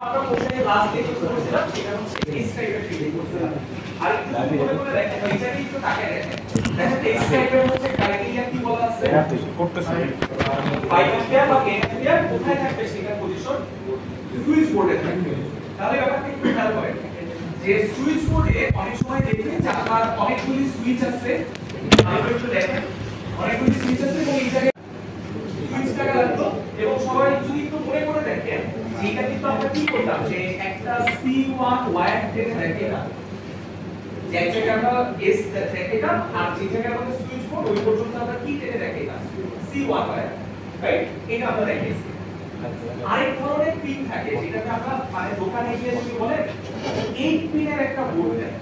আমরা কোশ্চেনে last lecture করেছিলাম সেটা হচ্ছে এস টাইপের ফিল্ড করছিলাম আর একটু মনে করে দেখেন এইটাকে একটু তাকায় দেখেন দেখেন এস টাইপের হচ্ছে ক্রাইটেরিয়া কি বলা আছে করতেছে পাই অ্যাম্পিয়ার বা এন অ্যাম্পিয়ার কোথায় থাকবে সেটার পজিশন সুইচ বোর্ডে থাকবে তাহলে ব্যাপারটা একটু খেয়াল করেন যে সুইচ বোর্ডে অনেক সময় দেখবেন যে আপনার অনেকগুলি সুইচ আছে আমরা একটু দেখেন অনেকগুলি সুইচ আছে এবং এই জায়গায় সুইচটা লাগতো এবং সবাই যদি একটু মনে করে দেখেন এটা কিন্তু আমরা কি করতাম যে একটা C1 ওয়্যার টেনে রাখতাম যে জায়গায় আমরা S রাখতাম আর যে জায়গায় আমাদের সুইচ বোর্ড ওই পর্যন্ত আমরা কি টেনে রাখতাম C1 ওয়্যার রাইট এটা আমরা রেখেছি আরেক ধরনের পিন থাকে যেটাকে আমরা মানে দোকানে গিয়ে যদি বলে 8 পিনের একটা বোর্ড দেয়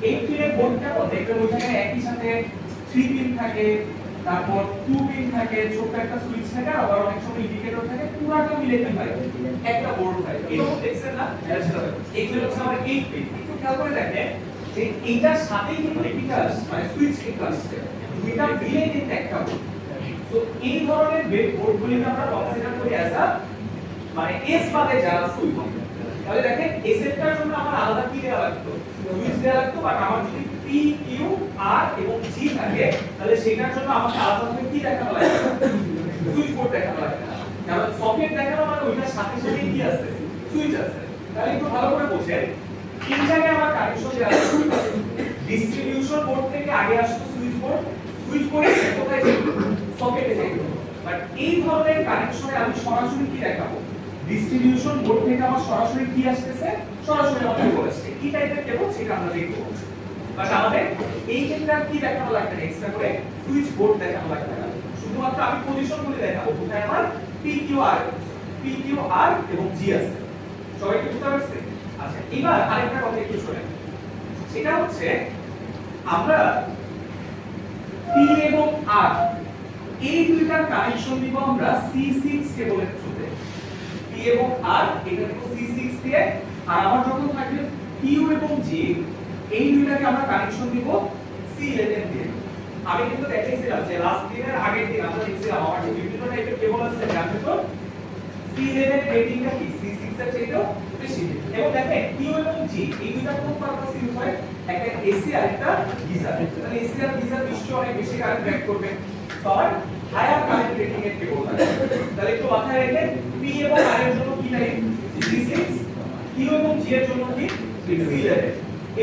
8 পিনের বোর্ডটা দেখবেন ওখানে একই সাথে 3 পিন থাকে তারপর 2 পিন থাকে ছোট একটা সুইচ থাকে আবার অনেক সময় ইন্ডিকেটর থাকে পুরোটা মিলে কি হয় একটা বোর্ড হয় এরকম দেখছেন না এইগুলো হচ্ছে আমরা 8 পিন একটু খেয়াল করে দেখেন যে এইটার সাথেই কিন্তু রিপিটার মানে সুইচ কিন্তু আসছে দুইটা মিলে কিন্তু একটা বোর্ড সো এই ধরনের বোর্ডগুলিকে আমরা কনসিডার করি অ্যাজ আ মানে এস বাদে যারা সুইচ তাহলে দেখেন এস এর জন্য আমার আলাদা কি দেওয়া লাগতো সুইচ দেওয়া লাগতো বাট আমার যদি পি কিউ আর এবং জি থাকে তাহলে সেটার জন্য আমাকে আলাদাভাবে কি দেখানো লাগে সুইচ বোর্ড দেখানো লাগে কারণ সকেট দেখানো মানে ওইটার সাথে সাথে কি আছে সুইচ আছে তাহলে একটু ভালো করে বোঝেন তিন জায়গায় আমার কানেকশন দেওয়া আছে ডিস্ট্রিবিউশন বোর্ড থেকে আগে আসতো সুইচ বোর্ডে কোথায় যেত সকেটে যেত বাট এই ধরনের কানেকশনে আমি সরাসরি কি দেখাবো ডিস্ট্রিবিউশন বোর্ড থেকে আমার সরাসরি কি আসছে সরাসরি আমাকে বলেছে কি টাইপের কেবল সেটা আমরা দেখব বাট আমাদের এই ক্ষেত্রে কি দেখানো লাগবে না এক্সট্রা করে সুইচ বোর্ড দেখানো লাগবে না শুধুমাত্র আমি পজিশনগুলি দেখাবো কোথায় আমার PQR এবং G আছে সবাই কি বুঝতে পারছে আচ্ছা এবার আরেকটা কথা একটু শুনেন সেটা হচ্ছে আমরা P এবং R এই দুইটার কানেকশন দিব আমরা C6 কেবলের থ্রুতে P এবং R এটা দেব C6 দিয়ে আর আমার যখন থাকবে Q এবং G এই দুইটাকে আমরা কানেকশন দিব C11 দিয়ে আমি কিন্তু দেখাইছিলাম যে লাস্ট দিনের আগের দিন আমরা দেখছিলাম আমার যে বিভিন্ন টাইপের কেবল আছে জানতে তো C11 রেটিংটা কি C6 এর চাইতেও বেশি এবং দেখেন Q এবং G এই দুইটা কোন পারপাসে ইউজ হয় একটা AC আর একটা গিজার তাহলে AC আর গিজার নিশ্চয়ই অনেক বেশি কারেন্ট ব্যাক করবে সবার হায়ার কারেন্ট রেটিং এর কেবল তাহলে একটু মাথায় রাখবেন P এবং R এর জন্য কি টাইপ C6 Q এবং G এর জন্য কি C11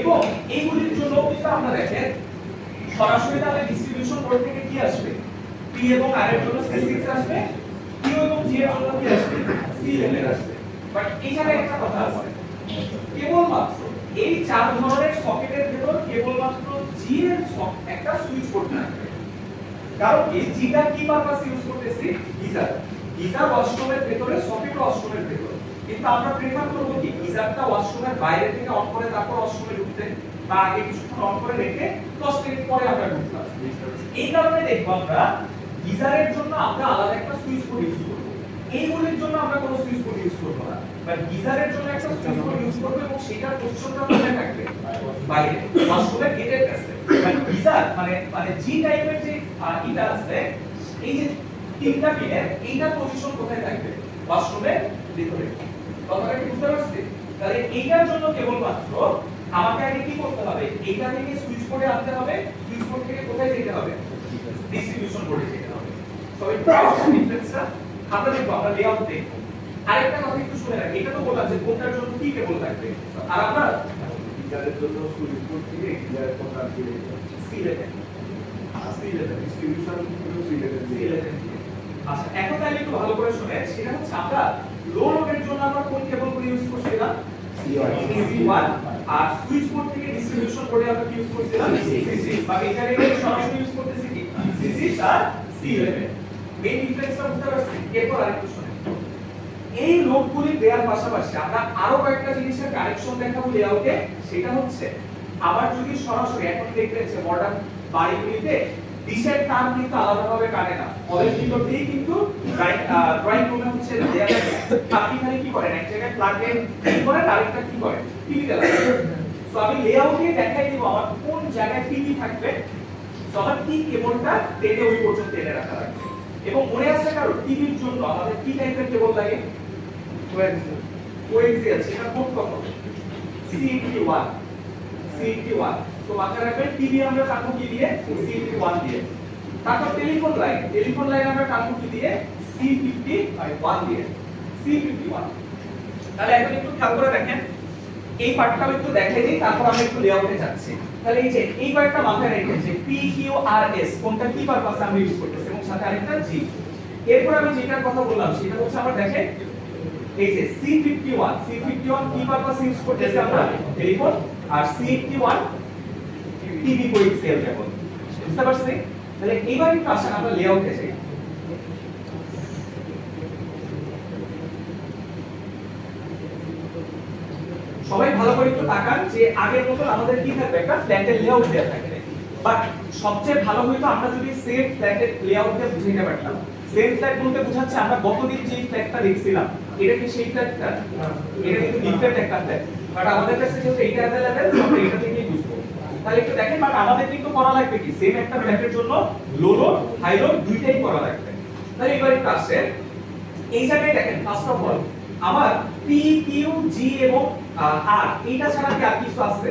এবং এইগুলির জন্য কিন্তু আমরা দেখেন সরাসরি তাহলে ডিস্ট্রিবিউশন বোর্ড থেকে কি আসবে P এবং R এর জন্য C6 আসবে Q এবং G এর জন্য কি আসবে C11 আসবে বাট এখানে একটা কথা আছে কেবলমাত্র এই চার ধরনের সকেটের ভেতর কেবলমাত্র G এর একটা সুইচ বোর্ড থাকবে কারণ এই Gটা কি পারপাস ইউজ করতেছি গিজার ওয়াশরুমের ভেতরে সকেট ওয়াশরুমের ভেতরে কিন্তু আমরা প্রেফার করব কি গিজারটা ওয়াশরুমের বাইরে থেকে অন করে তারপর ওয়াশরুমে ঢুকতে বা আগে কিছুক্ষণ অন করে রেখে 10 মিনিট পরে আমরা ঢুকতাম এই কারণে দেখব আমরা গিজারের জন্য আমরা আলাদা একটা সুইচ বোর্ড ইউজ করব এইগুলির জন্য আমরা কোনো সুইচ বোর্ড ইউজ করব না বাট গিজারের জন্য একটা সুইচ বোর্ড ইউজ করব এবং সেটার পজিশনটা কোথায় থাকবে বাইরে ওয়াশরুমের গেটের কাছে বাট গিজার মানে জি টাইপের যে এটা আছে এই যে তিনটা পিনের এইটার পজিশন কোথায় থাকবে ওয়াশরুমের ভিতরে কথাটা কি বুঝতে পারছেন তাহলে এইটার জন্য কেবলমাত্র আমাকে আগে কি করতে হবে এইটা থেকে সুইচ বোর্ডে আনতে হবে সুইচ বোর্ড থেকে কোথায় যেতে হবে ডিস্ট্রিবিউশন বোর্ডে যেতে হবে সবাই ডিফারেন্সটা আমরা দেখব আমরা লেআউট দেখব আরেকটা কথা একটু শুনে রাখি এটা তো বললাম যে কোনটার জন্য কি কেবল থাকবে আর আমরা গিজারের জন্য সুইচ বোর্ড থেকে গিজারের কোনটা দিয়ে C11 ডিস্ট্রিবিউশন C11 আচ্ছা এখন তাহলে একটু ভালো করে শুনেন সেটা হচ্ছে আমরা লো লোডের জন্য আমরা কোন কেবলগুলো ইউজ করছিলাম C1 আর সুইচ বোর্ড থেকে ডিস্ট্রিবিউশন বোর্ডে আমরা কি ইউজ করছিলাম C6 বা এটারে সরাসরি ইউজ করতেছি কি C6 আর C11 মেইন ডিফারেন্সটা বুঝতে পারছেন এরপর আরেকটু শুনেন এই লোডগুলি দেওয়ার পাশাপাশি আমরা আরো কয়েকটা জিনিসের কানেকশন দেখাবো লেআউটে সেটা হচ্ছে আবার যদি সরাসরি এখন দেখবেন যে মডার্ন বাড়িগুলিতে ডিশের তার কিন্তু আলাদাভাবে কাটে না ওদের ভিতরতেই কিন্তু ড্রয়িং রুমে হচ্ছে দেয়া থাকে আপনি খালি কি করেন এক জায়গায় প্লাগ ইন করে আরেকটা কি করেন টিভিতে লাগান সো আমি লেআউটে দেখাই দিব আমার কোন জায়গায় টিভি থাকবে সো আমার কি কেবলটা টেনে ওই পর্যন্ত টেনে রাখা লাগবে এবং মনে আছে কারো টিভির জন্য আমাদের কি টাইপের কেবল লাগে কোএক্সিয়াল সেটা কোড কত CT1 CT1 তো মাথায় রাখবেন টিভি আমরা টানবো কি দিয়ে CT1 দিয়ে তারপর টেলিফোন লাইন আমরা টানবো কি দিয়ে C51 দিয়ে C51 তাহলে এখন একটু খেয়াল করে দেখেন এই পার্টটাও একটু দেখে দিই তারপর আমরা একটু লেআউটে যাচ্ছি তাহলে এই যে এই পার্টটা মাথায় রেখে যে PQRS কোনটা কি পারপাসে আমরা ইউজ করতেছি এবং সাথে আরেকটা G এরপর আমি যেটার কথা বললাম সেটা হচ্ছে আমরা দেখেন এই যে C51 কি পারপাসে ইউজ করতেছি আমরা টেলিফোন আর C81 টিভি কোএক্সিয়াল কেবল বুঝতে পারছেন তাহলে এইবার একটু আসেন আমরা লেআউটে যাই সবাই ভালো করে একটু তাকান যে আগের মতো আমাদের কি থাকবে একটা ফ্ল্যাটের লেআউট দেয়া থাকবে বাট সবচেয়ে ভালো হইতো আমরা যদি সেম ফ্ল্যাটের লেআউট দিয়ে বুঝাইতে পারতাম সেম ফ্ল্যাট বলতে বোঝাচ্ছে আমরা গতদিন যে ফ্ল্যাটটা দেখছিলাম এটা কি সেই ফ্ল্যাটটা এটা কিন্তু ডিফারেন্ট একটা ফ্ল্যাট বাট আমাদের কাছে যেহেতু এটা अवेलेबल আমরা এটা থেকেই বুঝবো তাহলে একটু দেখেন বাট আমাদের কিন্তু করা লাগবে কি সেম একটা ফ্ল্যাটের জন্য লো লোড হাই লোড দুইটাই করা লাগবে তাহলে এবার একটু আসেন এই জায়গায় দেখেন ফার্স্ট অফ অল আমার P Q G এবং R এইটা ছাড়া কি আর কিছু আছে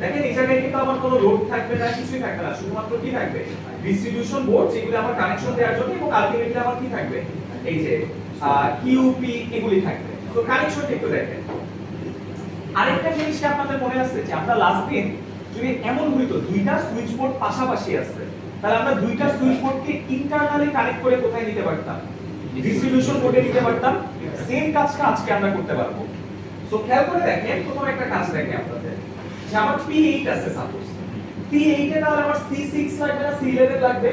দেখেন এই জায়গায় কিন্তু আমার কোনো লোড থাকবে না কিছুই থাকবে না শুধুমাত্র কি থাকবে ডিস্ট্রিবিউশন বোর্ড যেগুলো আমার কানেকশন দেওয়ার জন্য এবং আলটিমেটলি আমার কি থাকবে এই যে QP এগুলি থাকবে তো কানেকশন একটু দেখেন আরেকটা জিনিস কি আপনাদের মনে আছে যে আমরা লাস্ট দিন যদি এমন হইতো দুইটা সুইচ বোর্ড পাশাপাশি আছে তাহলে আমরা দুইটা সুইচ বোর্ডকে ইন্টারনালি কানেক্ট করে কোথায় নিতে পারতাম ডিস্ট্রিবিউশন বোর্ডে নিতে পারতাম সেম কাজটা আজকে আমরা করতে পারবো সো খেয়াল করে দেখেন প্রথম একটা কাজ দেখেন আপনাদের যে আমার P8 আছে সাপোজ P8 এ তাহলে আমার C6 লাগবে না C11 লাগবে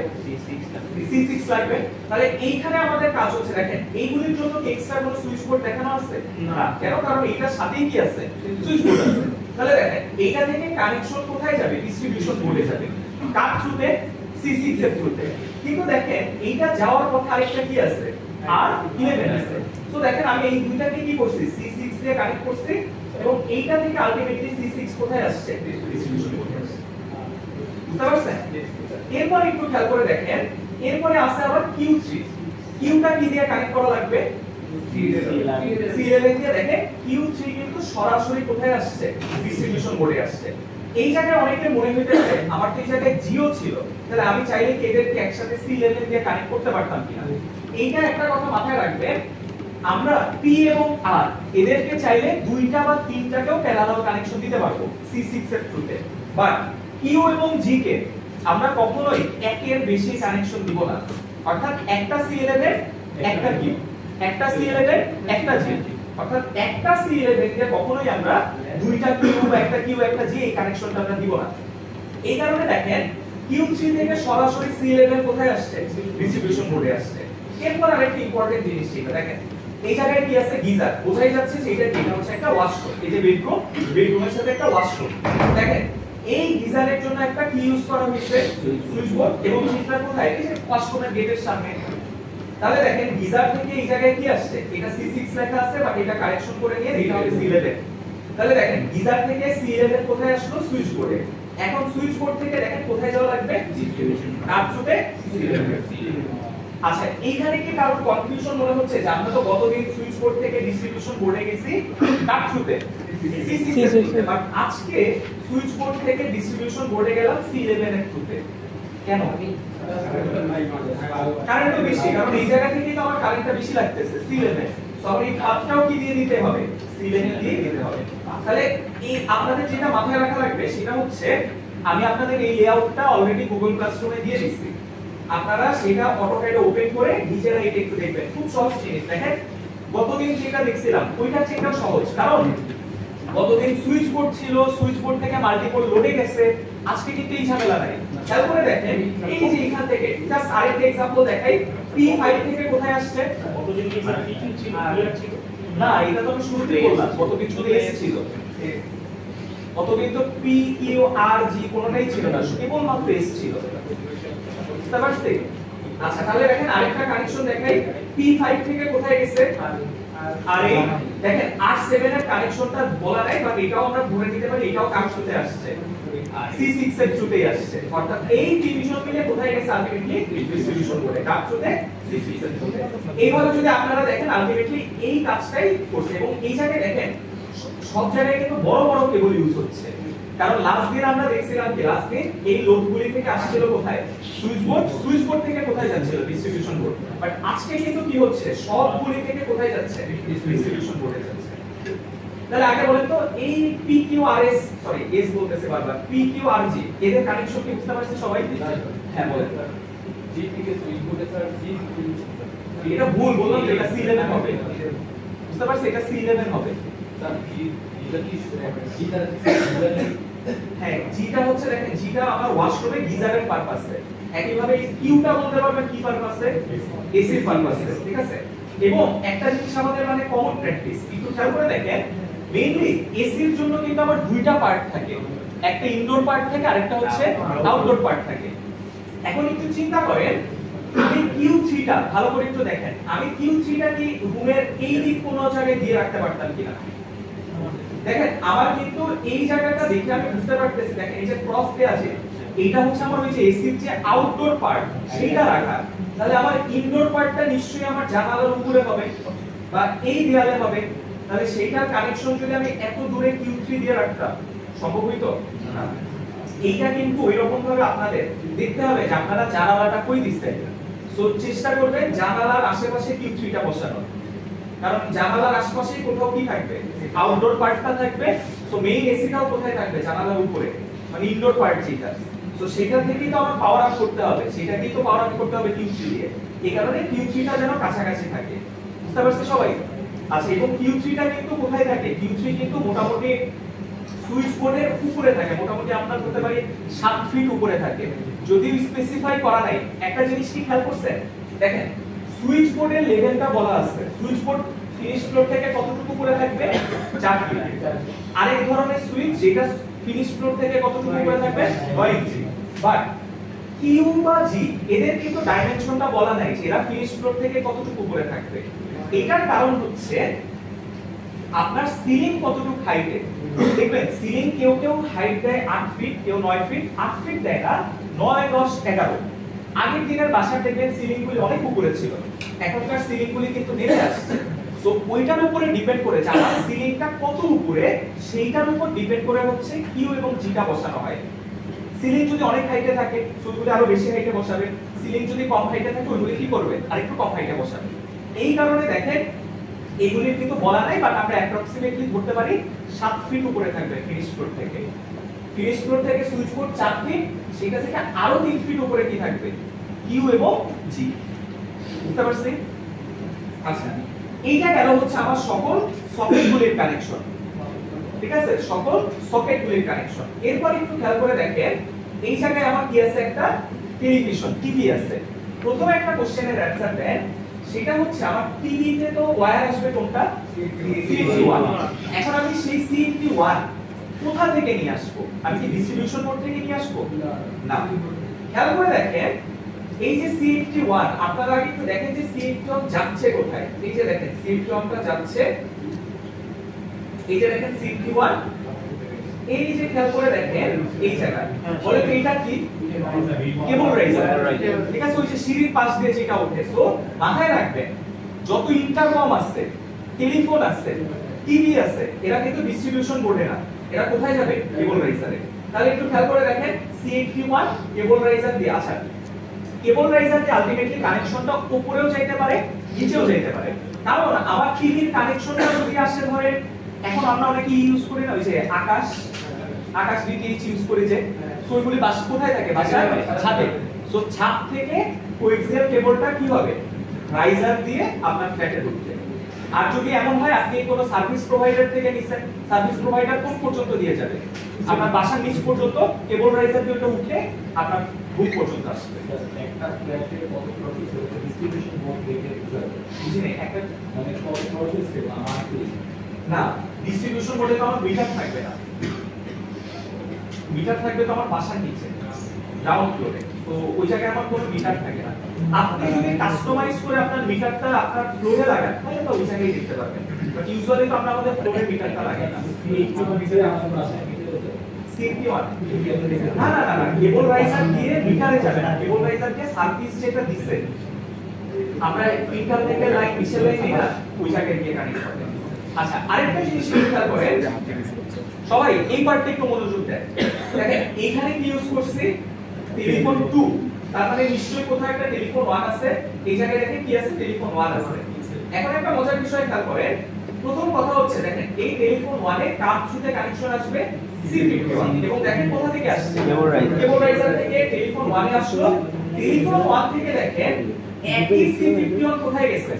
C6 লাগবে তাহলে এইখানে আমাদের কাজ হচ্ছে দেখেন এইগুলির জন্য কি এক্সট্রা কোনো সুইচ বোর্ড দেখানো আছে না কেন কারণ এইটার সাথেই কি আছে সুইচ বোর্ড আছে তাহলে দেখেন এইটা থেকে কানেকশন কোথায় যাবে ডিস্ট্রিবিউশন বোর্ডে যাবে কার থ্রুতে C6 এর থ্রুতে কিন্তু দেখেন এইটা যাওয়ার পথে আরেকটা কি আছে আর 11 আছে সো দেখেন আমি এই দুইটাকে কি করছি C6 দিয়ে কানেক্ট করছি এবং এইটা থেকে আলটিমেটলি C6 কোথায় আসছে ডিস্ট্রিবিউশন বোর্ডে আসছে বুঝতে পারছেন এরপর একটু খেয়াল করে দেখেন এরপরে আছে আবার Q3 Qটা কি দিয়ে কানেক্ট করা লাগবে C11 দিয়ে দেখেন Q3 কিন্তু সরাসরি কোথায় আসছে ডিস্ট্রিবিউশন বোর্ডে আসছে এই জায়গায় অনেকে মনে হইতে পারে আমার তো এই জায়গায় জিও ছিল তাহলে আমি চাইলে কি এদেরকে একসাথে C11 দিয়ে কানেক্ট করতে পারতাম কিনা এইটা একটা কথা মাথায় রাখবেন আমরা P এবং R এদেরকে চাইলে দুইটা বা তিনটাকেও প্যারালাল কানেকশন দিতে পারবো C6 এর থ্রুতে বাট Q এবং G কে আমরা কখনোই একের বেশি কানেকশন দিব না অর্থাৎ একটা C11 একটা Q একটা C11 একটা G অর্থাৎ একটা C11 দিয়ে কখনোই আমরা দুইটা Q বা একটা Q একটা G এই কানেকশনটা আমরা দিব না এই কারণে দেখেন Q3 থেকে সরাসরি C11 কোথায় আসছে ডিস্ট্রিবিউশন বোর্ডে আসছে এরপর আরেকটা ইম্পর্টেন্ট জিনিস ছিল দেখেন এই জায়গায় কি আছে গিজার বোঝাই যাচ্ছে যে এটা হচ্ছে একটা ওয়াশরুম এই যে বেডরুমের সাথে একটা ওয়াশরুম দেখেন এই গিজারের জন্য একটা কি ইউজ করা হয়েছে সুইচ বোর্ড এবং সেটা কোথায় এই যে ওয়াশরুমের গেটের সামনে তাহলে দেখেন গিজার থেকে এই জায়গায় কি আসছে এটা C6 লেখা আছে বাট এটা কারেকশন করে নিয়ে এটা হলো C11 তাহলে দেখেন গিজার থেকে C11 কোথায় আসলো সুইচ বোর্ডে এখন সুইচ বোর্ড থেকে দেখেন কোথায় যাওয়া লাগবে তার থ্রুতে C11 আচ্ছা এইখানে কি কারো কনফিউশন মনে হচ্ছে যে আমরা তো গতদিন সুইচ বোর্ড থেকে ডিস্ট্রিবিউশন বোর্ডে গেছি তার থ্রুতে বাট আজকে সুইচ বোর্ড থেকে ডিস্ট্রিবিউশন বোর্ডে গেলাম C11 এর থ্রুতে কেন কারেন্ট তো বেশি কারণ এই জায়গা থেকে তো আমার কারেন্টটা বেশি লাগতেছে C11 সরি এই পাথটাও কি দিয়ে দিতে হবে C11 দিয়ে দিতে হবে তাহলে এই আপনাদের যেটা মাথায় রাখা লাগবে সেটা হচ্ছে আমি আপনাদের এই লেআউটটা অলরেডি গুগল ক্লাসরুমে দিয়ে দিয়েছি আপনারা সেটা অটোক্যাডে ওপেন করে নিজেরা এটা একটু দেখবেন খুব সহজ জিনিস দেখেন গতদিন যেটা দেখছিলাম ওইটা চেকটা সহজ কারণ গতদিন সুইচ বোর্ড ছিল সুইচ বোর্ড থেকে মাল্টিপল লোডে গেছে আজকে কিন্তু এই ঝামেলা নাই খেয়াল করে দেখেন এই যে এখান থেকে জাস্ট আরেকটা एग्जांपल দেখাই P5 থেকে কোথায় আসছে গতদিন কি P2 ছিল না এটা তো আমি শুরুতেই বললাম গতদিন শুধু S ছিল গতদিন তো P Q R G কোনোটাই ছিল না কেবল মাত্র S ছিল বুঝতে পারছেন আচ্ছা তাহলে দেখেন আরেকটা কানেকশন দেখাই P5 থেকে কোথায় গেছে আর এই দেখেন R7 এর কানেকশনটা বলা নাই, বাট এটাও আমরা ধরে নিতে পারি এটাও কানেকশনে আসছে, C6 এর থ্রুতেই আসছে, অর্থাৎ এই ডিভিশন মিলে কোথায় গেছে আলটিমেটলি ডিস্ট্রিবিউশন করে কার থ্রুতে, C6 এর থ্রুতে। এইভাবে যদি আপনারা দেখেন আলটিমেটলি এই কাজটাই করছে। এবং এই জায়গায় দেখেন সব জায়গায় কিন্তু বড় বড় কেবল ইউজ হচ্ছে, কারণ লাস্ট দিন আমরা দেখছিলাম কি লাস্ট দিন এই লোডগুলি থেকে আসছিল কোথায়, সুইচ বোর্ড থেকে কোথায় যাচ্ছিল ডিস্ট্রিবিউশন বোর্ড, বাট আজকে কিন্তু কি হচ্ছে সবগুলি থেকে কোথায় যাচ্ছে ডিস্ট্রিবিউশন বোর্ডে যাচ্ছে। তাহলে আগে বলেন তো এই PQRS সরি এস বলতেছে বারবার PQRG এদের কানেকশন কি বুঝতে পারছেন সবাই? হ্যাঁ বলেন। জি থেকে সুইচ বোর্ডে স্যার জি এটা ভুল বললাম, এটা C11 হবে, বুঝতে পারছেন এটা C11 হবে স্যার এটা কি গিজার হ্যাঁ জিটা হচ্ছে দেখেন জিটা আমার ওয়াশরুমে গিজারের পারপাসে, একইভাবে এই কিউটা বলতে পারবেন কি পারপাসে, এসি পারপাসে, ঠিক আছে। এবং একটা জিনিস আমাদের মানে কমন প্র্যাকটিস কিন্তু খেয়াল করে দেখেন মেইনলি এসির জন্য কিন্তু আমার দুইটা পার্ট থাকে, একটা ইনডোর পার্ট থাকে আরেকটা হচ্ছে আউটডোর পার্ট থাকে। এখন একটু চিন্তা করেন আমি Q3 টা ভালো করে একটু দেখেন, আমি Q3 টা কি রুমের এই দিক কোনো জায়গায় দিয়ে রাখতে পারতাম কিনা? দেখেন আমার কিন্তু এই জায়গাটা দেখে আমি বুঝতে পারতেছি, দেখেন এই যে ক্রস দেয়া আছে এটা হচ্ছে আমার ওই যে এসির যে আউটডোর পার্ট সেটা রাখা, তাহলে আমার ইনডোর পার্টটা নিশ্চয়ই আমার জানালার উপরে হবে বা এই দেয়ালে হবে, তাহলে সেইটার কানেকশন যদি আমি এত দূরে Q3 দিয়ে রাখতাম সম্ভব হইতো না। এইটা কিন্তু ওইরকম ভাবে আপনাদের দেখতে হবে যে আপনারা জানালাটা কই দিচ্ছেন, সো চেষ্টা করবেন জানালার আশেপাশে Q3 টা বসানোর, কারণ জানালার আশেপাশেই কোথাও কি থাকবে আউটডোর পার্টটা থাকবে, সো মেইন এসিটাও কোথায় থাকবে জানালার উপরে, মানে ইনডোর পার্ট যেটা, সো সেটা থেকেই তো আমার পাওয়ার আপ করতে হবে, সেটাকেই তো পাওয়ার আপ করতে হবে Q3 দিয়ে, এই কারণে Q3 টা যেন কাছাকাছি থাকে, বুঝতে পারছেন সবাই? আচ্ছা এবং Q3 টা কিন্তু কোথায় থাকে, Q3 কিন্তু মোটামুটি সুইচ বোর্ডের উপরে থাকে, মোটামুটি আমরা বলতে পারি 7 ফিট উপরে থাকে, যদিও স্পেসিফাই করা নাই। একটা জিনিস কি খেয়াল করছেন দেখেন সুইচ বোর্ডের লেভেলটা বলা আছে, সুইচ বোর্ড ফিনিশ ফ্লোর থেকে কতটুকু উপরে থাকবে 4 ফিট, আরেক ধরনের সুইচ যেটা ফিনিশ ফ্লোর থেকে কতটুকু উপরে থাকবে 9 ইঞ্চি, বাট কিউ বা জি এদের কিন্তু ডাইমেনশনটা বলা নাই যে এরা ফিনিশ ফ্লোর থেকে কতটুকু উপরে থাকবে। এটার কারণ হচ্ছে আপনার সিলিং কতটুকু হাইটে, দেখবেন সিলিং কেউ কেউ হাইট দেয় 8 ফিট, কেউ 9 ফিট, 8 ফিট দেয় না 9 10 11। আগের দিনের বাসার দেখবেন সিলিং গুলি অনেক উপরে ছিল, এখনকার সিলিং গুলি কিন্তু নেমে আসছে, সো ওইটার উপরে ডিপেন্ড করে যে আমার সিলিংটা কত উপরে সেইটার উপর ডিপেন্ড করে হচ্ছে কিউ এবং জিটা বসানো হয়। সিলিং যদি অনেক হাইটে থাকে সুইচগুলো আরো বেশি হাইটে বসাবে, সিলিং যদি কম হাইটে থাকে ওইগুলো কি করবে আরেকটু কম হাইটে বসাবে। এই কারণে দেখেন এগুলির কিন্তু বলা নাই, বাট আমরা অ্যাপ্রক্সিমেটলি ধরতে পারি 7 ফিট উপরে থাকবে ফিনিশ ফ্লোর থেকে, ফিনিশ ফ্লোর থেকে সুইচ বোর্ড 4 ফিট, সেটা থেকে আরো 3 ফিট উপরে কি থাকবে কিউ এবং জি, বুঝতে পারছেন? আচ্ছা এইটা গেল হচ্ছে আমার সকল সকেটগুলির কানেকশন, ঠিক আছে, সকল সকেটগুলির কানেকশন। এরপর একটু খেয়াল করে দেখেন এই জায়গায় আমার কি আছে, একটা টেলিভিশন টিভি আছে। প্রথমে একটা কোশ্চেনের অ্যানসার দেন, সেটা হচ্ছে আমার টিভিতে তো ওয়্যার আসবে কোনটা CNT1, এখন আমি সেই CNT1 কোথা থেকে নিয়ে আসবো, আমি কি ডিস্ট্রিবিউশন বোর্ড থেকে নিয়ে আসবো না। খেয়াল করে দেখেন এই যে CNT1 আপনারা আগে একটু দেখেন যে CNT1 যাচ্ছে কোথায়, এই যে দেখেন CNT1 টা যাচ্ছে, এই যে দেখেন CNT1 এই যে খেয়াল করে দেখেন এই জায়গায় বলে তো এটা কি কেবল রাইজার, ঠিক আছে, ওই যে সিঁড়ির পাশ দিয়ে যেটা ওঠে। সো মাথায় রাখবেন যত ইন্টারকম আছে, টেলিফোন আছে, টিভি আছে, এরা কিন্তু ডিস্ট্রিবিউশন বোর্ডে না, এরা কোথায় যাবে কেবল রাইজারে। তাহলে একটু খেয়াল করে দেখেন CNT1 কেবল রাইজার দিয়ে, আচ্ছা কেবল রাইজার দিয়ে আলটিমেটলি কানেকশনটা উপরেও যাইতে পারে নিচেও যাইতে পারে, কারণ আমার টিভির কানেকশনটা যদি আসে ধরে এখন আমরা অনেকে ইউজ করি না ওই যে আকাশ ডিটিএইচ ইউজ করি যে, সো ওইগুলি বাসা কোথায় থাকে বাসায় ছাদে, সো ছাদ থেকে কোএক্সিয়াল কেবলটা কি হবে রাইজার দিয়ে আপনার ফ্ল্যাটে ঢুকবে। আর যদি এমন হয় আপনি কোনো সার্ভিস প্রোভাইডার থেকে নিছেন, সার্ভিস প্রোভাইডার কোন পর্যন্ত দিয়ে যাবে আপনার বাসার নিচ পর্যন্ত কেবল রাইজার দিয়ে ওটা উঠে আপনার রুম পর্যন্ত আসবে। একটা ফ্ল্যাটে কত প্রফিট হচ্ছে ডিস্ট্রিবিউশন বোর্ড দেখে বুঝিনি একটা মানে কত প্রফিট ছিল আমার না, ডিস্ট্রিবিউশন বোর্ডে তো আমার মিটার থাকবে না, মিটার থাকবে তো আমার বাসার নিচে গ্রাউন্ড ফ্লোরে, তো ওই জায়গায় আমার কোনো মিটার থাকে না। আপনি যদি কাস্টমাইজ করে আপনার মিটারটা আপনার ফ্লোরে লাগান তাহলে তো ওই জায়গায় দেখতে পারবেন, বাট ইউজুয়ালি তো আমরা আমাদের ফ্লোরে মিটারটা লাগাই না। এই মিটারে আমরা CP1 না না না কেবল রাইজার দিয়ে মিটারে যাবে না, কেবল রাইজারকে সার্ভিস যেটা দিছে আমরা ইন্টার থেকে লাইন হিসেবে নিই না, ওই জায়গায় গিয়ে কানেক্ট করবে। আচ্ছা আরেকটা জিনিস খেয়াল করেন সবাই, এই পার্টটা একটু মনোযোগ দেন। দেখেন এখানে কি ইউজ করছি, টেলিফোন 2, তার মানে নিশ্চয়ই কোথাও একটা টেলিফোন 1 আছে, এই জায়গায় দেখেন কি আছে, টেলিফোন 1 আছে। এখন একটা মজার বিষয় খেয়াল করেন, প্রথম কথা হচ্ছে দেখেন এই টেলিফোন 1 এ কাপ থ্রুতে কানেকশন আসবে C51 এবং দেখেন কোথা থেকে আসছে, কেবল রাইজার থেকে টেলিফোন 1 এ আসলো। টেলিফোন 1 থেকে দেখেন একই C51 কোথায় গেছে।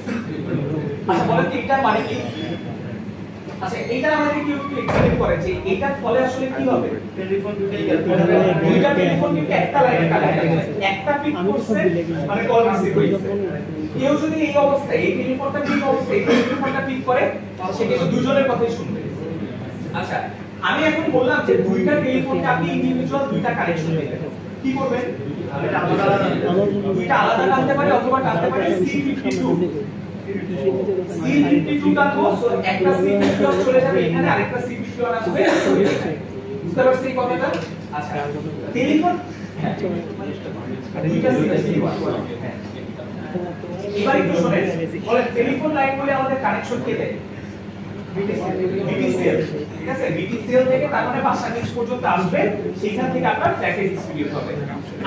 আচ্ছা বলেন তো এটা মানে কি? আচ্ছা এটা আমাদের কি একটু এক্সপ্লেইন করে যে এটার ফলে আসলে কি হবে। টেলিফোন দুইটা টেলিফোন কিন্তু একটা লাইনে কানেক্ট আছে, একটা পিক করছে মানে কল রিসিভ হইছে। কেউ যদি এই অবস্থায় এই টেলিফোনটা পিক অবস্থায় এই টেলিফোনটা পিক করে সে কিন্তু দুজনের কথাই শুনবে। আচ্ছা আমি এখন বললাম যে দুইটা টেলিফোনকে আপনি ইন্ডিভিজুয়াল দুইটা কানেকশন দিবেন, কি করবেন? দুইটা আলাদা টানতে পারে অথবা টানতে পারে C52 টানবো, একটা C51 চলে যাবে এখানে, আরেকটা C51 আসবে, বুঝতে পারছেন এই কথাটা? আচ্ছা টেলিফোন দুইটা C51 এবার একটু শুনেন, বলেন টেলিফোন লাইন বলে আমাদের কানেকশন কে দেয়? BTCL, ঠিক আছে? BTCL থেকে তার মানে বাসা নিচ পর্যন্ত আসবে, সেখান থেকে আপনার প্যাকেট ডিস্ট্রিবিউট হবে।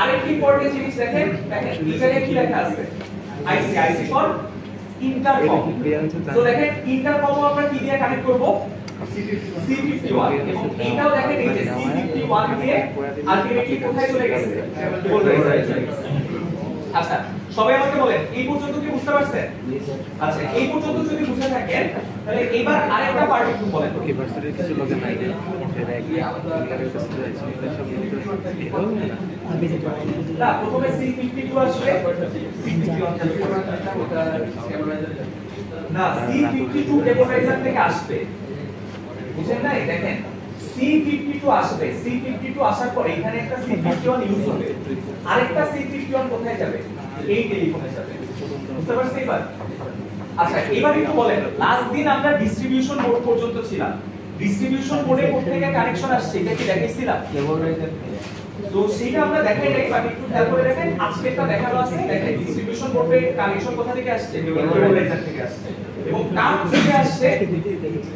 আরেকটি ইম্পর্টেন্ট জিনিস দেখেন, এই জায়গায় কি লেখা আছে? IC for intercom. তো দেখেন ইন্টারকম আমরা কি দিয়ে কানেক্ট করব? C51 এবং এটাও দেখেন এই যে C51 দিয়ে আলটিমেটলি কোথায় চলে গেছে? কেবল রাইজারে চলে গেছে। আচ্ছা সবাই আমাকে বলেন এই পর্যন্ত কি বুঝতে পারছেন? আচ্ছা এই পর্যন্ত যদি বুঝে থাকেন তাহলে এবার আরেকটা পার্ট একটু বলেন তো। ইউনিভার্সিটির কিছু লোক নাই এটা একই আমাদের কাছে আছে এটা সব না প্রথমে C52 আসবে, না C52 টেম্পারেচার থেকে আসবে, বুঝেন না? দেখেন C52 আসবে, C52 আসার পর এখানে একটা C51 ইউজ হবে, আরেকটা C51 কোথায় যাবে? এই টেলিফোনে যাবে, বুঝতে পারছেন এবার? আচ্ছা এবার একটু বলেন লাস্ট দিন আমরা ডিস্ট্রিবিউশন বোর্ড পর্যন্ত ছিলাম, ডিস্ট্রিবিউশন বোর্ডে কোথা থেকে কানেকশন আসছে এটা কি দেখাইছিলাম? তো সেটা আমরা দেখাই নাই, বাট একটু খেয়াল করে দেখেন আজকেরটা দেখানো আছে। দেখেন ডিস্ট্রিবিউশন বোর্ডে কানেকশন কোথা থেকে আসছে? কেবলাইজার থেকে আসছে এবং কাপ থেকে আসছে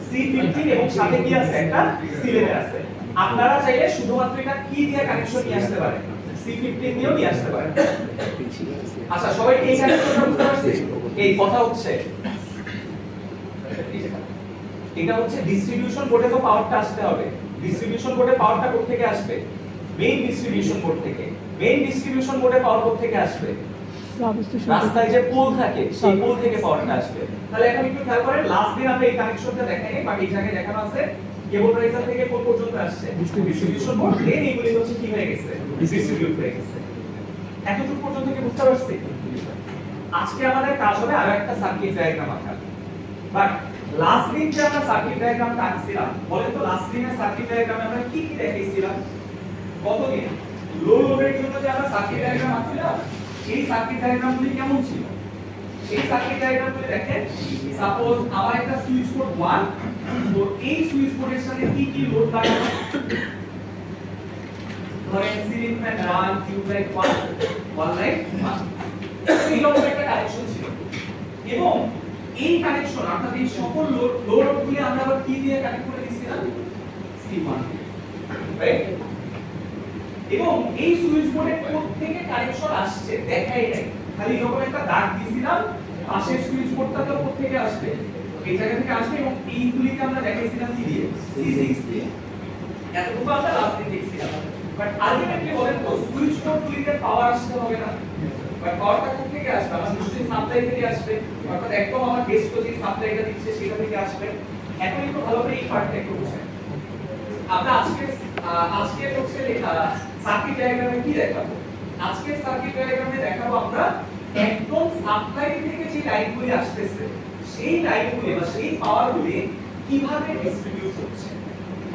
C50 এবং সাথে কি আছে? একটা C11 আছে। আপনারা চাইলে শুধুমাত্র এটা কি দিয়ে কানেকশন নিয়ে আসতে পারেন, C15 দিয়েও নিয়ে আসতে পারেন। আচ্ছা সবাই এই কানেকশনটা বুঝতে পারছেন? এই কথা হচ্ছে এটা হচ্ছে ডিস্ট্রিবিউশন বোর্ডে তো পাওয়ারটা আসতে হবে, ডিস্ট্রিবিউশন বোর্ডে পাওয়ারটা কোথা থেকে আসবে? মেইন ডিস্ট্রিবিউশন বোর্ড থেকে। মেইন ডিস্ট্রিবিউশন বোর্ডে পাওয়ার কোথা থেকে আসবে? রাস্তায় যে পোল থাকে সেই পোল থেকে পাওয়ারটা আসবে। তাহলে এখন একটু খেয়াল করেন লাস্ট দিন আমরা এই কানেকশনটা দেখাইনি, বাট এই জায়গায় দেখানো আছে কেবল রাইজার থেকে কোন পর্যন্ত আসছে? Distribution board. দেন এইগুলি হচ্ছে কি হয়ে গেছে? ডিস্ট্রিবিউট হয়ে গেছে। এতটুকু পর্যন্ত কি বুঝতে পারছি? আজকে আমাদের কাজ হবে আরো একটা সার্কিট ডায়াগ্রাম আঁকা, বাট লাস্ট দিন যে আমরা সার্কিট ডায়াগ্রামটা আঁকছিলাম, বলেন তো লাস্ট দিনের সার্কিট ডায়াগ্রামে আমরা কি কি দেখাইছিলাম? কতদিন লো লোডের জন্য যে আমরা সার্কিট ডায়াগ্রাম আঁকছিলাম সেই সার্কিট ডায়াগ্রামগুলি কেমন ছিল? এই সার্কিট ডায়াগ্রামগুলি দেখেন, সাপোজ আমার একটা সুইচ বোর্ড 1, তো এই সুইচ বোর্ডের সাথে কি কি লোড লাগানো? ধরেন সিলিং ফ্যান 1, টিউব লাইট 1, ওয়াল লাইট 1, এইরকম একটা কানেকশন ছিল। এবং এই কানেকশন অর্থাৎ এই সকল লোডগুলি আমরা আবার কি দিয়ে কানেক্ট করে দিয়েছিলাম? C1, right? এবং এই সুইচ বোর্ডের কোড থেকে কানেকশন আসছে দেখাই নাই, খালি এরকম একটা দাগ দিয়েছিলাম, পাশের সুইচ বোর্ডটা তো কোড থেকে আসবে, এই জায়গা থেকে আসবে এবং এইগুলিকে আমরা দেখাইছিলাম কি দিয়ে? C6 দিয়ে। এতটুকু আমরা লাস্ট দিন দেখছিলাম, বাট আলটিমেটলি বলেন তো সুইচ বোর্ডগুলিতে পাওয়ার আসতে হবে না? বাট পাওয়ারটা কোথা থেকে আসবে? আমার নিশ্চয়ই সাপ্লাই থেকে আসবে, অর্থাৎ একদম আমার বেস যে সাপ্লাইটা দিচ্ছে সেটা থেকে আসবে। এখন একটু ভালো করে এই পার্টটা একটু বুঝেন। আমরা আজকে হচ্ছে সার্কিট ডায়াগ্রামে কি দেখাবো? আজকে সার্কিট ডায়াগ্রামে দেখাবো আমরা একদম সাপ্লাই থেকে যে লাইনগুলি আসতেছে সেই লাইনগুলি বা সেই পাওয়ারগুলি কিভাবে ডিস্ট্রিবিউট হচ্ছে।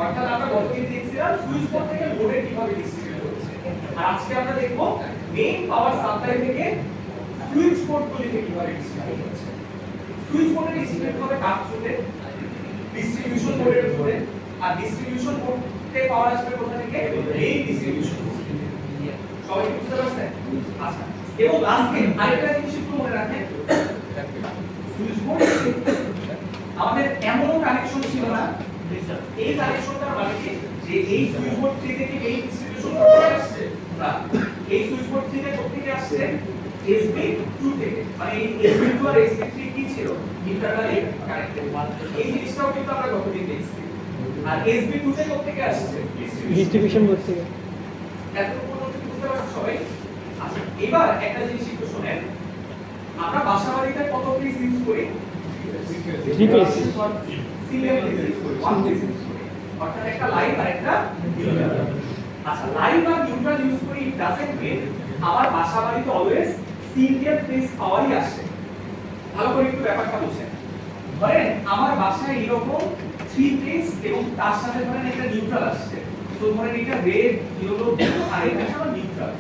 অর্থাৎ আমরা গতদিন দেখছিলাম সুইচ বোর্ড থেকে লোডে কিভাবে ডিস্ট্রিবিউট হচ্ছে, আর আজকে আমরা দেখবো মেইন পাওয়ার সাপ্লাই থেকে সুইচ বোর্ডগুলিতে কিভাবে ডিস্ট্রিবিউট হচ্ছে। সুইচ বোর্ডে ডিস্ট্রিবিউট হবে কাট থ্রুতে, ডিস্ট্রিবিউশন বোর্ডের থ্রুতে, আর ডিস্ট্রিবিউশন বোর্ডে পাওয়ার আসবে কোথা থেকে? Main distribution board. সবাই বুঝতে পারছেন? আচ্ছা, এবং লাস্টে আরেকটা জিনিস একটু মনে রাখেন, সুইচ বোর্ড আমাদের এমন কানেকশন ছিল না, এই কানেকশনটা মানে কি যে এই সুইচ বোর্ড থেকে কি মেইন ডিস্ট্রিবিউশন বোর্ডে আসছে না, এই সুইচ বোর্ড থেকে কোথা থেকে আসছে? SB2 থেকে। মানে এই SB2 আর SB3 কি ছিল? Internally connected. এই জিনিসটাও কিন্তু আমরা গতদিন দেখছি। আর SB2 তে কোথা থেকে আসছে? ডিস্ট্রিবিউশন বোর্ড থেকে। এতটুকু পর্যন্ত বুঝতে পারছেন সবাই? আচ্ছা, এবার একটা জিনিস একটু শুনেন, আমরা বাসাবাড়িতে কত ফেজ ইউজ করি? 3 ফেজ। সিঙ্গেল ফেজ ইউজ করি, ওয়ান ফেজ ইউজ করি। অর্থাৎ একটা লাইন আর একটা নিউট্রাল। আচ্ছা, লাইন আর নিউট্রাল ইউজ করি, ইট ডাজন্ট মিন আমার বাসাবাড়িতে অলওয়েজ সিঙ্গেল ফেজ পাওয়ারই আসে। ভালো করে একটু ব্যাপারটা বুঝেন। ধরেন আমার বাসায় এরকম 3 ফেজ এবং তার সাথে ধরেন একটা নিউট্রাল আসছে। তো ধরেন এটা রেড, ইয়েলো, ব্লু আর এটা আমার নিউট্রাল।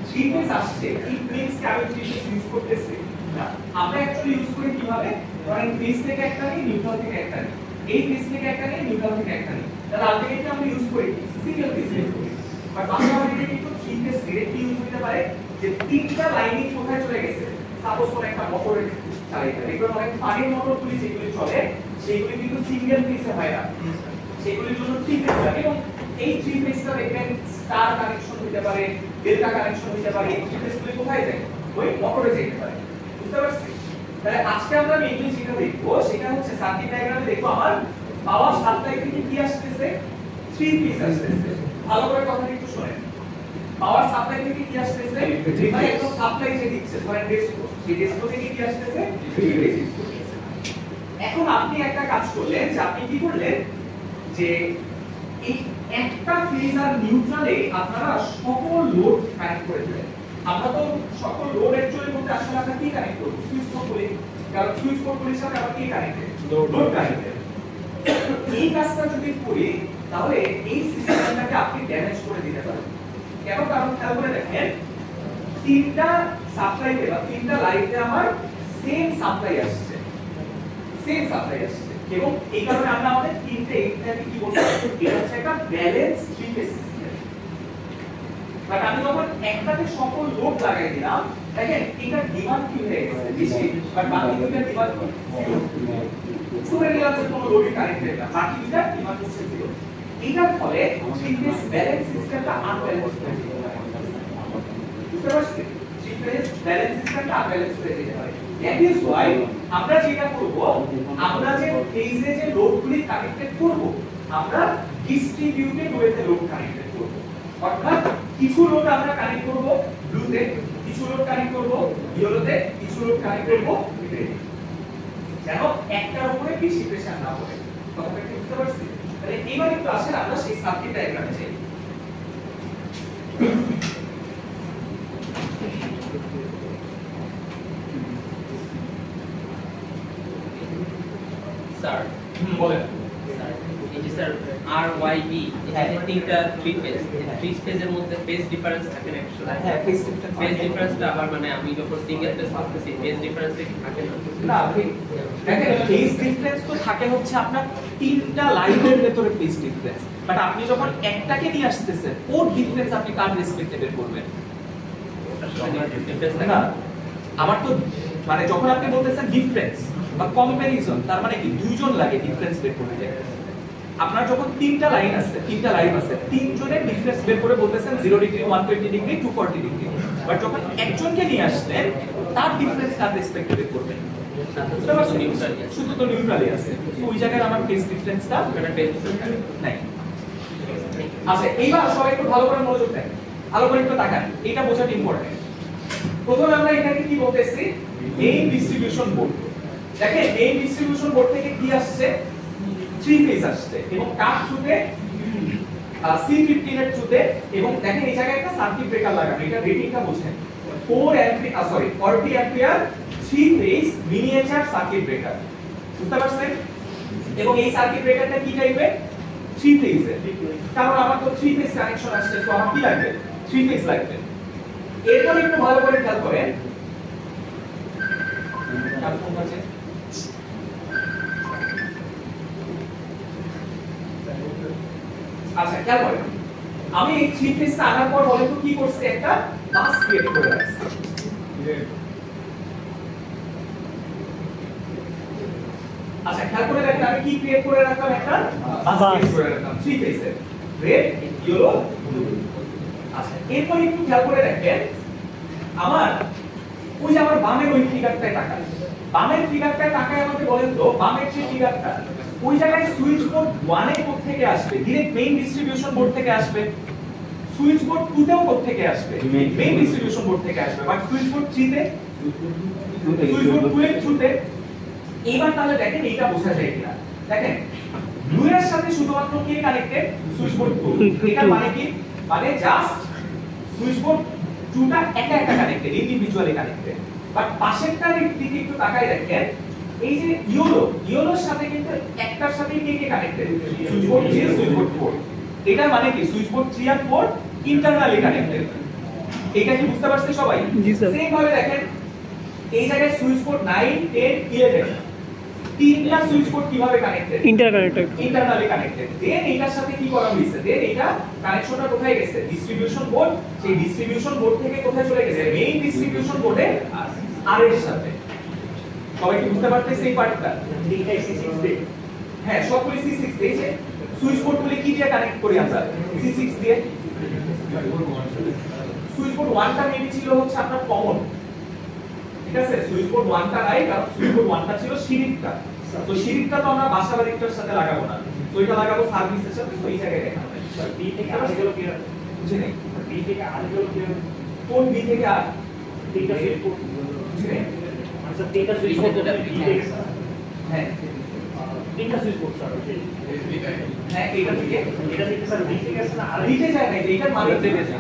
3 ফেজ আসছে, ইট মিন্স কি আমি 3 ফেজ ইউজ করতেছি না। আমরা অ্যাকচুয়ালি ইউজ করি কিভাবে? ধরেন ফেজ থেকে একটা নিই, নিউট্রাল থেকে একটা নিই। এই ফেজ থেকে একটা নিই, নিউট্রাল থেকে একটা নিই। তাহলে আলটিমেটলি আমরা ইউজ করি সিঙ্গেল ফেজ ইউজ করি। বাট বাসাবাড়িতে কিন্তু 3 ফেজ ডিরেক্টলি ইউজ হতে পারে, যে তিনটা লাইনই কোথায় চলে গেছে। সাপোজ কোন একটা মোটরে চালাইতে, এগুলো অনেক পানির মোটরগুলি যেগুলি চলে সেগুলি কিন্তু সিঙ্গেল ফেজে হয় না, সেগুলির জন্য 3 ফেজ লাগে। এবং এই 3 ফেজটা দেখবেন স্টার কানেকশন হতে পারে, ডেল্টা কানেকশন হতে পারে। এই 3 ফেজগুলি কোথায় যায়? ওই মোটরে যেতে পারে। বুঝতে পারছেন? তাহলে আজকে আমরা মেইনলি যেটা দেখবো সেটা হচ্ছে সার্কিট ডায়াগ্রামে দেখবো আমার পাওয়ার সাপ্লাই থেকে কি আসতেছে? 3 ফেজ আসতেছে। ভালো করে কথাটা একটু শুনেন। পাওয়ার সাপ্লাই থেকে কি আসতেছে? মানে একদম সাপ্লাই যে দিচ্ছে, ধরেন ডেস্কো, সেই ডেস্কো থেকে কি আসতেছে? 3 ফেজ। এখন আপনি একটা কাজ করলেন, যে আপনি কি করলেন যে এই একটা ফেজ আর নিউট্রালে আপনারা সকল লোড কানেক্ট করে দিলেন। আমরা তো সকল লোড অ্যাকচুয়ালি বলতে আসলে আমরা কি কানেক্ট করব? সুইচ বোর্ড বলি, কারণ সুইচ বোর্ডগুলির সাথে আমরা কি কানেক্টেড? Load connected. এই কাজটা যদি করি তাহলে এই সিস্টেমটাকে আপনি ড্যামেজ করে দিতে পারেন। কেন? কারণ খেয়াল করে দেখেন, তিনটা সাপ্লাইতে বা তিনটা লাইনে আমার সেম সাপ্লাই আসছে, সেম সাপ্লাই আসছে। এবং এই কারণে আমরা আমাদের তিনটে এইটাকে কি বলতে পারি? এটা হচ্ছে একটা ব্যালেন্স 3 ফেজ সিস্টেম। বাট আমি যখন একটাতে সকল লোড লাগাই দিলাম, দেখেন এটা ডিমান্ড কি হয়ে গেছে বেশি, বাট বাকি দুইটা ডিমান্ড জিরো। ধরে নিলাম যে কোনো লোডই কানেক্টেড না, বাকি দুইটা ডিমান্ড হচ্ছে জিরো। এটার ফলে 3 ফেজ ব্যালেন্স সিস্টেমটা আনব্যালেন্স হয়ে যেতে পারে। বুঝতে পারছেন? 3 ফেজ ব্যালেন্স সিস্টেমটা আনব্যালেন্স হয়ে যেতে পারে। দ্যাট ইজ ওয়াই আমরা যেটা করব, আমরা যে ফেজে যে লোডগুলি কানেক্টেড করব, আমরা ডিস্ট্রিবিউটেড ওয়েতে লোড কানেক্টেড করব। অর্থাৎ কিছু লোড আমরা কানেক্ট করব ব্লুতে, কিছু লোড কানেক্ট করব ইয়েলোতে, কিছু লোড কানেক্ট করব রেডে, যেন একটার উপরে বেশি প্রেসার না পড়ে। কথাটা কি বুঝতে পারছেন? তাহলে এবার একটু আসেন আমরা সেই সার্কিট ডায়াগ্রামে যাই। স্যার বলেন। স্যার এই যে স্যার আর ওয়াই বি এখানে তিনটা 3 ফেজ, 3 ফেজের মধ্যে ফেজ ডিফারেন্স থাকে না অ্যাকচুয়ালি? হ্যাঁ, ফেজ ডিফারেন্স। ফেজ ডিফারেন্সটা আবার মানে আমি যখন সিঙ্গেল ফেজ করতেছি ফেজ ডিফারেন্স কি থাকে না? না, দেখেন ফেজ ডিফারেন্স তো থাকে হচ্ছে আপনার তিনটা লাইনের ভিতরে ফেজ ডিফারেন্স। বাট আপনি যখন একটাকে নিয়ে আসতেছেন, ওর ডিফারেন্স আপনি কার রেসপেক্টে বের করবেন? ডিফারেন্স না, আমার তো মানে যখন আপনি বলতেছেন ডিফারেন্স বা কম্পারিজন, তার মানে কি দুইজন লাগে ডিফারেন্স বের করতে। আপনার যখন তিনটা লাইন আছে, তিনজনের ডিফারেন্স বের করে বলতেছেন 0 ডিগ্রি, 120 ডিগ্রি, 240 ডিগ্রি। বাট যখন একজনকে নিয়ে আসলেন, তার ডিফারেন্স কার রেসপেক্টে বের করবেন? বুঝতে পারছেন? শুধু তো নিউট্রালি আছে, তো ওই জায়গায় আমার ফেজ ডিফারেন্সটা নাই। আচ্ছা, এইবার সবাই একটু ভালো করে মনোযোগ দেন, ভালো করে একটু তাকান, এটা বোঝাটা ইম্পর্টেন্ট। প্রথমে আমরা এটাকে কি বলতেছি? Main distribution board. দেখেন মেইন ডিস্ট্রিবিউশন বোর্ড থেকে কি আসছে? 3 ফেজ আসছে এবং কার থ্রুতে? C15 এর থ্রুতে। এবং দেখেন এই জায়গায় একটা সার্কিট ব্রেকার লাগানো, এটা রেটিংটা বুঝেন। 40 ampere 3 phase miniature circuit breaker. বুঝতে পারছেন? এবং এই সার্কিট ব্রেকারটা কি টাইপের? 3 ফেজের। কারণ আমার তো 3 ফেজ কানেকশন আসছে, তো আমার কি লাগবে? 3 ফেজ লাগবে। এরপর একটু ভালো করে খেয়াল করেন, আচ্ছা খেয়াল করেন, আমি এই থ্রি ফেজটা আনার পর বলেন তো কি করছে, একটা বাস ক্রিয়েট করে রাখছে। আচ্ছা খেয়াল করে দেখেন আমি কি ক্রিয়েট করে রাখলাম, একটা বাস ক্রিয়েট করে রাখলাম থ্রি ফেজের, রেড ইয়েলো ব্লু। আচ্ছা এরপর একটু খেয়াল করে দেখেন, আমার ওই যে আমার বামের ওই ফিগারটায় তাকান, বামের ফিগারটায় তাকায় আমাকে বলেন তো বামের যে ফিগারটা ওই জায়গায় সুইচ বোর্ড 1 এ কোথা থেকে আসবে, ডিরেক্ট মেইন ডিস্ট্রিবিউশন বোর্ড থেকে আসবে। সুইচ বোর্ড 2 তেও কোথা থেকে আসবে, মেইন ডিস্ট্রিবিউশন বোর্ড থেকে আসবে। বাট সুইচ বোর্ড 3 তে, সুইচ বোর্ড 2 এর থ্রুতে। এইবার তাহলে দেখেন এইটা বোঝা যায় কিনা, দেখেন ব্লু এর সাথে শুধুমাত্র কে কানেক্টেড, সুইচ বোর্ড 2। এটা মানে কি, মানে জাস্ট সুইচ বোর্ড 2টা একা একা কানেক্টেড, ইন্ডিভিজুয়ালি কানেক্টেড। বাট পাশেরটার দিকে একটু তাকাই দেখেন, এই যে ইয়েলোর সাথে কিন্তু একটার সাথে কে connected, switch board 3 switch board 4। এটা মানে কি সুইচ বোর্ড 3 আর 4 ইন্টারনালি কানেক্টেড। এটা কি বুঝতে পারছেন সবাই? জি স্যার। সেম ভাবে দেখেন এই জায়গায় সুইচ বোর্ড 9 10 11 তিনটা সুইচ বোর্ড কিভাবে কানেক্টেড, ইন্টারনালি কানেক্টেড। দেন এটার সাথে কি করা হয়েছে, দেন এটা কানেকশনটা কোথায় গেছে, ডিস্ট্রিবিউশন বোর্ড, সেই ডিস্ট্রিবিউশন বোর্ড থেকে কোথায় চলে গেছে, মেইন ডিস্ট্রিবিউশন বোর্ডে আর এর সাথে। সবাই কি বুঝতে পারতেছে এই পার্টটা? হ্যাঁ সবগুলি C6 দিয়ে, যে সুইচ বোর্ডগুলি কি দিয়ে কানেক্ট করি আমরা, C6 দিয়ে। সুইচ বোর্ড 1টা মেবি ছিল হচ্ছে আপনার কমন, ঠিক আছে, সুইচ বোর্ড 1টা নাই, কারণ সুইচ বোর্ড 1টা ছিল সিরিজটা। তো সিরিজটা তো আমরা বাসা বাড়িটার সাথে লাগাবো না, তো এটা লাগাবো সার্ভিসের সাথে। তো এই জায়গায় দেখা হয় বি থেকে আর গেল কি বুঝে নাই, বি থেকে আর গেল কি, কোন বি থেকে আর তিনটা সুইচ বোর্ড বুঝে নাই, আচ্ছা তিনটা সুইচ বোর্ড বি থেকে, হ্যাঁ তিনটা সুইচ বোর্ড স্যার, হ্যাঁ এটা থেকে স্যার বি থেকে আসলে আর বি থেকে যায় না, এটা মানে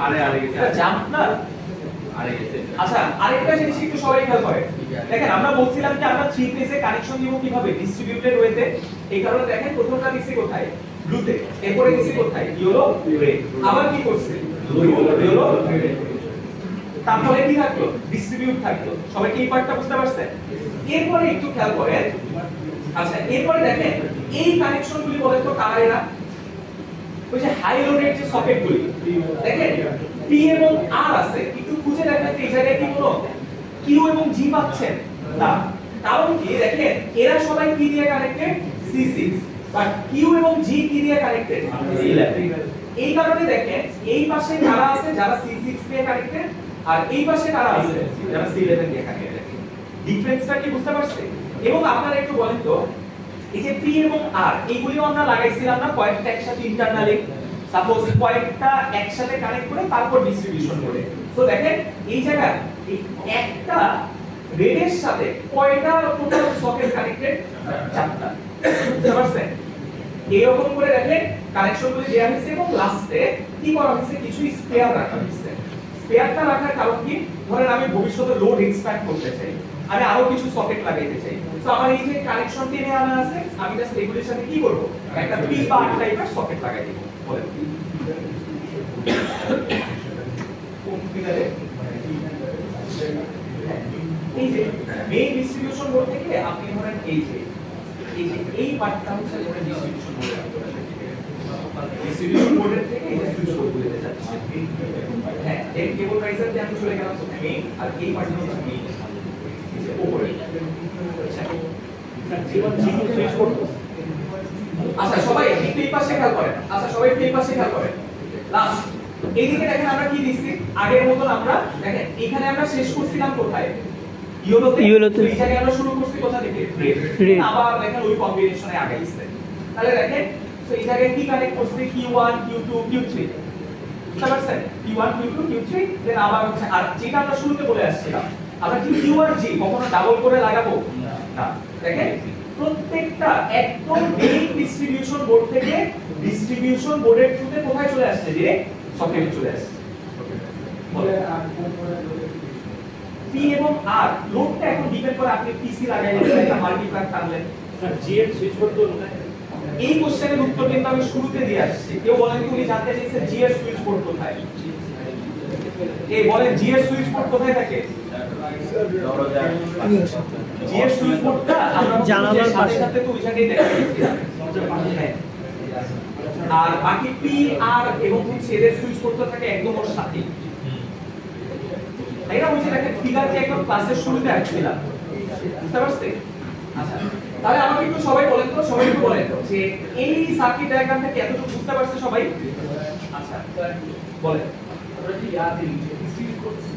আরে এটা জাম্প না। আচ্ছা আরেকটা জিনিস একটু সবাই খেয়াল করে দেখেন, আমরা বলছিলাম যে আমরা থ্রি ফেজে কানেকশন দিব কিভাবে, ডিস্ট্রিবিউটেড ওয়েতে। এই কারণে দেখেন প্রথমটা দিছি কোথায়, ব্লুতে, এরপরে দিছি কোথায়, ইয়েলো রেড। আবার কি করছে, ইয়েলো রেড। তারপরে কি থাকলো, ডিস্ট্রিবিউট থাকলো। সবাই কি এই পার্টটা বুঝতে পারছেন? এরপরে একটু খেয়াল করেন, আচ্ছা এরপরে দেখেন এই কানেকশনগুলি বলেন তো কারা এরা, ওই যে হাই লোডের যে সকেটগুলি দেখেন P এবং R আছে, একটু খুঁজে দেখেন এই জায়গায় কি কোনো Q এবং G পাচ্ছেন না। কারণ কি দেখেন এরা সবাই কি দিয়ে কানেক্টেড, C6, বাট Q এবং G কি দিয়ে কানেক্টেড, C11। এই কারণে দেখেন এই পাশে কারা আছে যারা C6 দিয়ে কানেক্টেড, আর এই পাশে কারা আছে যারা C11 দিয়ে কানেক্টেড। ডিফারেন্সটা কি বুঝতে পারছেন? এবং আপনারা একটু বলেন তো এই যে P এবং R এইগুলিও আমরা লাগাইছিলাম না কয়েকটা একসাথে ইন্টারনালি, সাপোজ কয়েকটা একসাথে কানেক্ট করে তারপর ডিস্ট্রিবিউশন করে। তো দেখেন এই জায়গায় এই একটা রেডের সাথে কয়টা টোটাল সকেট কানেক্টেড, 4টা। বুঝতে পারছেন? এরকম করে দেখেন কানেকশনগুলি দেয়া হয়েছে এবং লাস্টে কি করা হয়েছে, কিছু স্পেয়ার রাখা হয়েছে। স্পেয়ারটা রাখার কারণ কি, ধরেন আমি ভবিষ্যতে লোড এক্সপ্যান্ড করতে চাই, আমি আরো কিছু সকেট লাগাইতে চাই, তো আমার এই যে কানেকশন টেনে আনা আছে, আমি জাস্ট এগুলির সাথে কি করব, একটা পি বা আর টাইপের সকেট লাগাই দিব। বলেন কোন ফিগারে, এই যে মেইন ডিস্ট্রিবিউশন বোর্ড থেকে আপনি ধরেন এই যে এই পার্টটা হচ্ছে ধরেন ডিস্ট্রিবিউশন বোর্ড, ডিস্ট্রিবিউশন বোর্ডের থেকে এই যে সুইচ বোর্ডগুলোতে যাচ্ছে। হ্যাঁ এই কেবল রাইজার দিয়ে আমি চলে গেলাম তো মেইন, আর এই পার্টটা হচ্ছে মেইন উপরে। আচ্ছা সবাই একটু এই পাশে খেয়াল করেন, আচ্ছা সবাই একটু এই পাশে খেয়াল করেন। লাস্ট এইদিকে দেখেন আমরা কি দিচ্ছি, আগের মতন আমরা দেখেন এখানে আমরা শেষ করছিলাম কোথায়, ইয়েলোতে। এই জায়গায় আমরা শুরু করছি কোথা থেকে, রেড। আবার দেখেন ওই কম্বিনেশনে আগাইছে। তাহলে দেখেন তো এই জায়গায় কি কানেক্ট করছি, Q1 Q2 Q3, বুঝতে পারছেন? Q1 Q2 Q3, দেন আবার হচ্ছে আর যেটা আমরা শুরুতে বলে আসছিলাম, আমরা কি Q আর G কখনো ডাবল করে লাগাবো না। দেখেন প্রত্যেকটা একদম মেইন ডিস্ট্রিবিউশন বোর্ড থেকে ডিস্ট্রিবিউশন বোর্ডের থ্রুতে কোথায় চলে আসছে, ডাইরেক্ট সকেটে চলে আসছে। বলে আর P এবং R লোডটা এখন ডিপেন্ড করে আপনি পিসি লাগাইলেন নাকি মাল্টিপ্লাগ টানলেন। স্যার G এর সুইচ বোর্ড তো এই কোশ্চেনের উত্তর কিন্তু আমি শুরুতে দিয়ে আসছি। কেউ বলেন কি উনি জানতে চাইছেন G এর সুইচ বোর্ড কোথায়, এই বলেন জি এর সুইচ বোর্ড কোথায় থাকে? জি এর সুইচ বোর্ডটা আমরা জানালার সাথে পাশে। সাথে তো ওই জায়গায় দেখা যাচ্ছে। আর বাকি পি আর এবং হচ্ছে এদের সুইচ বোর্ডটা থাকে একদম ওর সাথে। তাই না? ওই যে দেখেন ফিগারটি একদম ক্লাসের শুরুতে আঁকছিলাম। বুঝতে পারছেন? আচ্ছা তাহলে আমাকে একটু সবাই বলেন তো, সবাই একটু বলেন তো যে এই সার্কিট ডায়াগ্রামটা কি এতটুকু বুঝতে পারছে সবাই? আচ্ছা বলেন। আমরা যে ডিস্ট্রিবিউট করছি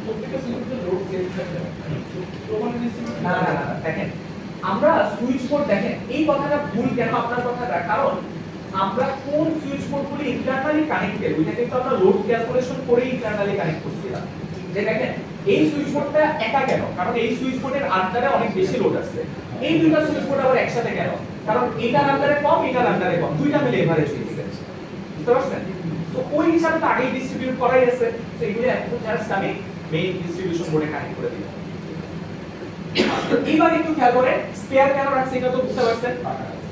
প্রত্যেকটা সুইচে লোড সেল থাকে প্রমাণ ডিস্ট্রিবিউট না না না দেখেন আমরা সুইচ বোর্ড দেখেন এই কথাটা ভুল কেন আপনার কথাটা, কারণ আমরা কোন সুইচ বোর্ডগুলি ইন্টারনালি কানেক্টেড ওইটা কিন্তু আমরা লোড ক্যালকুলেশন করে ইন্টারনালি কানেক্ট করছিলাম। যে দেখেন এই সুইচ বোর্ডটা একা কেন, কারণ এই সুইচ বোর্ডের আন্ডারে অনেক বেশি লোড আছে। এই দুইটা সুইচ বোর্ড আবার একসাথে কেন, কারণ এটার আন্ডারে কম এটার আন্ডারে কম, দুইটা মিলে এভারেজ হয়েছে। বুঝতে পারছেন? তো ওই হিসাবে তো আগেই ডিস্ট্রিবিউট করাই আছে। তো এগুলো এখন জাস্ট আমি মেইন ডিস্ট্রিবিউশন বোর্ডে কানেক্ট করে দিলাম। এইবার একটু খেয়াল করেন স্পেয়ার কেন রাখছি এটা তো বুঝতে পারছেন।